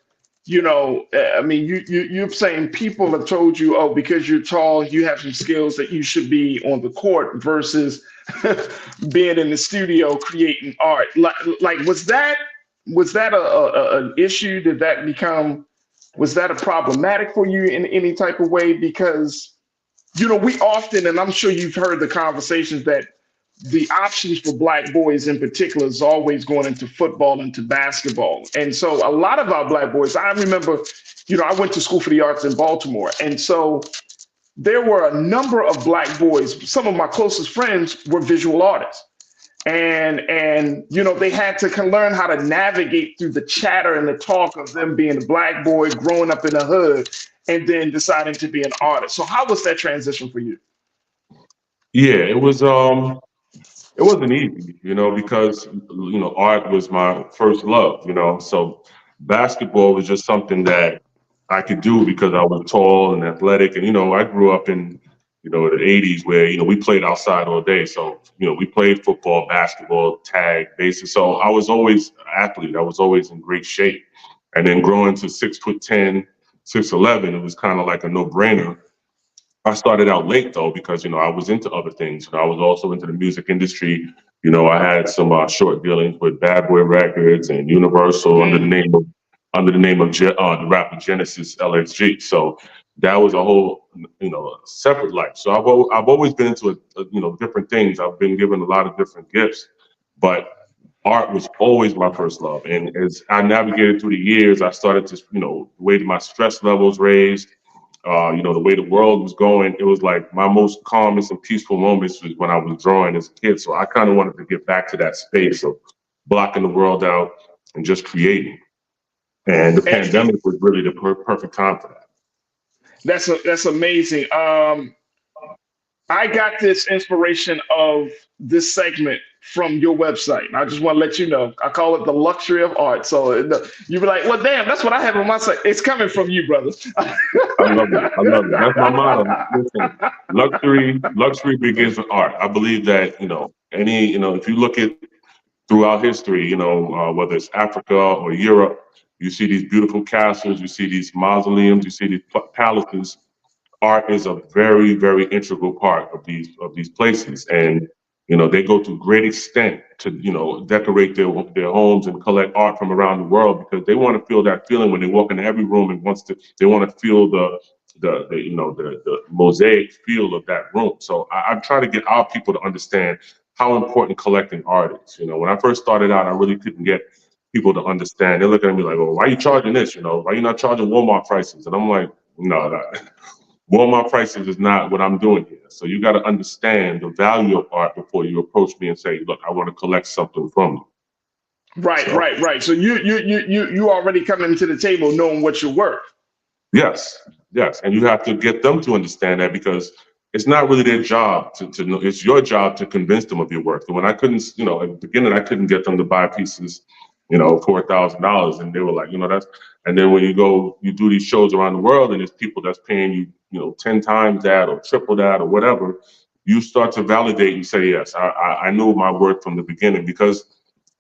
I mean, you're saying people have told you, oh, because you're tall, you have some skills that you should be on the court versus being in the studio creating art. Like was that an issue? Did that was that a problematic for you in any type of way? Because, we often, and I'm sure you've heard the conversations that the options for Black boys in particular is always going into football, into basketball. And so a lot of our Black boys, I remember, I went to school for the arts in Baltimore. And so there were a number of Black boys. Some of my closest friends were visual artists. And they had to learn how to navigate through the chatter and the talk of them being a Black boy, growing up in the hood, and then deciding to be an artist. So how was that transition for you? Yeah, it wasn't easy, because, art was my first love, so basketball was just something that I could do because I was tall and athletic. And, I grew up in, the 80s where, we played outside all day. So, we played football, basketball, tag, baseball. So I was always an athlete. I was always in great shape. And then growing to 6'10", 6'11", it was kind of like a no-brainer. I started out late though, because, I was into other things. I was also into the music industry. I had some short dealings with Bad Boy Records and Universal under the name of the rapper Genesis LXG. So that was a whole, separate life. So I've always been into, different things. I've been given a lot of different gifts, but art was always my first love. And as I navigated through the years, I started to, the way my stress levels raised, the way the world was going, it was like my most calmest and peaceful moments was when I was drawing as a kid. So I kind of wanted to get back to that space of blocking the world out and just creating. And the pandemic was really the perfect time for that. That's amazing. I got this inspiration of this segment from your website. I just want to let you know. I call it the luxury of art. So you be like, well, damn, that's what I have on my site. It's coming from you, brother. I love it. That's my motto. Listen, luxury begins with art. I believe that, if you look at throughout history, whether it's Africa or Europe, you see these beautiful castles, you see these mausoleums, you see these palaces. Art is a very, very integral part of these places. And, they go to great extent to, decorate their homes and collect art from around the world because they want to feel that feeling when they walk into every room and they want to feel the mosaic feel of that room. So I try to get our people to understand how important collecting art is. When I first started out, I really couldn't get people to understand. They're looking at me like, "Oh, why are you charging this? Why are you not charging Walmart prices?" And I'm like, "No, Walmart prices is not what I'm doing here. So you got to understand the value of art before you approach me and say, look, I want to collect something from you." Right. So you already come into the table knowing what you're worth. Yes. And you have to get them to understand that because it's not really their job to know. It's your job to convince them of your worth. And when I couldn't, at the beginning, I couldn't get them to buy pieces, $4,000. And they were like, that's, and then when you do these shows around the world and there's people that's paying you, 10 times that or triple that or whatever, you start to validate and say, yes, I knew my worth from the beginning because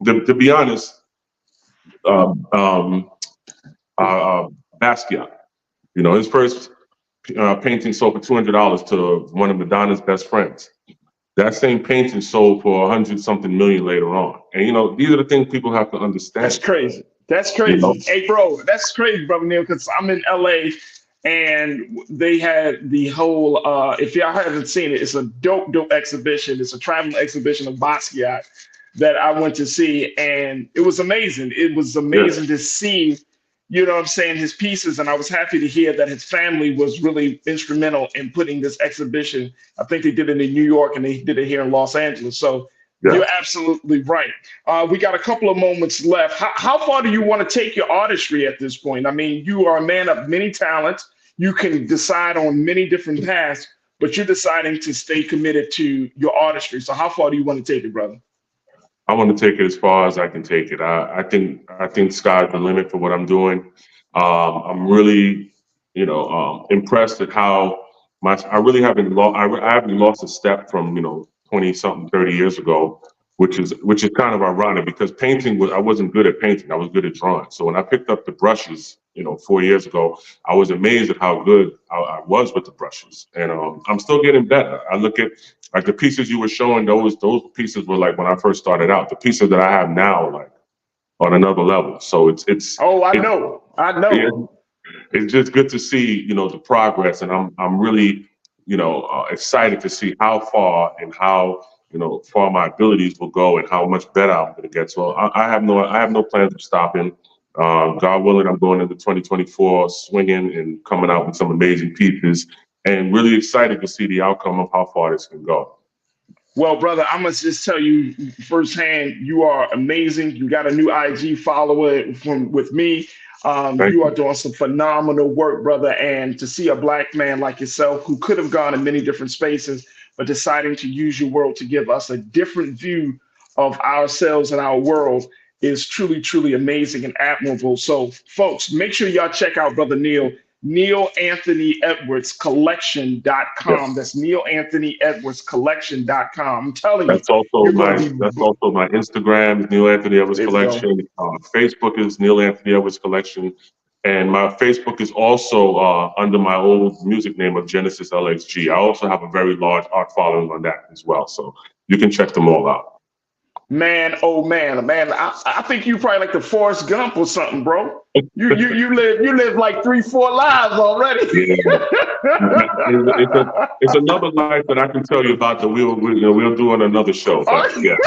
to be honest, Basquiat, his first painting sold for $200 to one of Madonna's best friends. That same painting sold for 100-something million later on. And, these are the things people have to understand. That's crazy. Hey, bro, that's crazy, Brother Neil, because I'm in LA and they had the whole, if y'all haven't seen it, it's a dope exhibition. It's a traveling exhibition of Basquiat that I went to see. And it was amazing. It was amazing to see, his pieces. And I was happy to hear that his family was really instrumental in putting this exhibition. I think they did it in New York and they did it here in Los Angeles. So you're absolutely right. We got a couple of moments left. How far do you want to take your artistry at this point? I mean, you are a man of many talents. You can decide on many different paths, but you're deciding to stay committed to your artistry. So how far do you want to take it, brother? I want to take it as far as I can take it. I think sky's the limit for what I'm doing. I'm really, impressed at how much I really haven't lost a step from, 20 something, 30 years ago. which is kind of ironic because I wasn't good at painting. I was good at drawing. So when I picked up the brushes, 4 years ago, I was amazed at how good I was with the brushes. And I'm still getting better. I look at like the pieces you were showing, those pieces were like when I first started out. The pieces that I have now, like on another level. So it's. Oh, I know. Yeah, it's just good to see, the progress, and I'm really, excited to see how far and how, far my abilities will go and how much better I'm going to get. So I have no plans of stopping. God willing, I'm going into 2024 swinging and coming out with some amazing pieces, and really excited to see the outcome of how far this can go. Well, brother, I must just tell you firsthand, you are amazing. You got a new IG follower with me. You are doing some phenomenal work, brother. And to see a Black man like yourself who could have gone in many different spaces, but deciding to use your world to give us a different view of ourselves and our world is truly, truly amazing and admirable. So, folks, make sure y'all check out Brother Neil. NeilAnthonyEdwardsCollection.com. Yes. That's NeilAnthonyEdwardsCollection.com. I'm telling you. That's also my Instagram, Neil Anthony Edwards Collection. Facebook is Neil Anthony Edwards Collection. And my Facebook is also under my old music name of Genesis LXG. I also have a very large art following on that as well. So you can check them all out. Man, oh man, I think you probably like the Forrest Gump or something, bro. You live like 3-4 lives already. Yeah. It's another life that I can tell you about that we'll do on another show. But, yeah.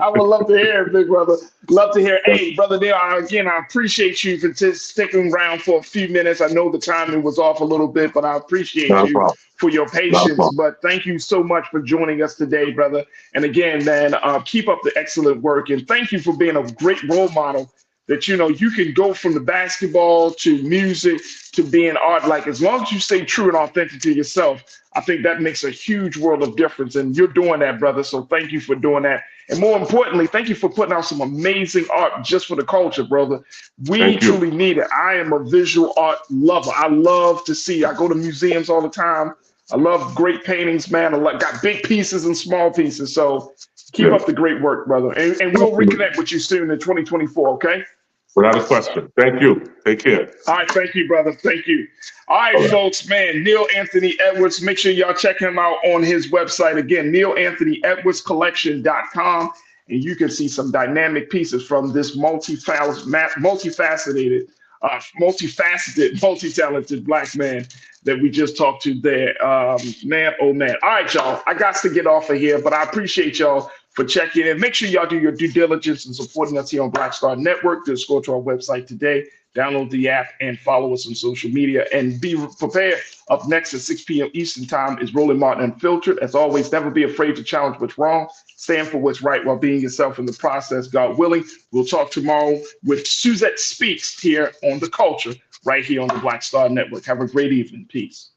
I would love to hear it, big brother. Love to hear it. Hey, Brother Neil, again, I appreciate you for sticking around for a few minutes. I know the timing was off a little bit, but I appreciate you for your patience. But thank you so much for joining us today, brother. And again, man, keep up the excellent work. And thank you for being a great role model that, you can go from the basketball to music to being art. Like, as long as you stay true and authentic to yourself, I think that makes a huge world of difference. And you're doing that, brother. So thank you for doing that. And more importantly, thank you for putting out some amazing art just for the culture, brother. We truly need it. I am a visual art lover. I love to see. I go to museums all the time. I love great paintings, man. I got big pieces and small pieces. So keep up the great work, brother. And we'll reconnect with you soon in 2024, okay? Without a question. Thank you. Take care. All right. Thank you, brother. Thank you. All right, folks, man. Neil Anthony Edwards. Make sure y'all check him out on his website. Again, NeilAnthonyEdwardsCollection.com. And you can see some dynamic pieces from this multifaceted, multi-talented Black man that we just talked to there. Man, oh man. All right, y'all. I got to get off of here, but I appreciate y'all for checking in. Make sure y'all do your due diligence and supporting us here on Black Star Network. Just go to our website today, download the app, and follow us on social media. And be prepared. Up next at 6 p.m. Eastern Time is Roland Martin Unfiltered. As always, never be afraid to challenge what's wrong. Stand for what's right while being yourself in the process. God willing, we'll talk tomorrow with Suzette Speaks here on The Culture, right here on the Black Star Network. Have a great evening. Peace.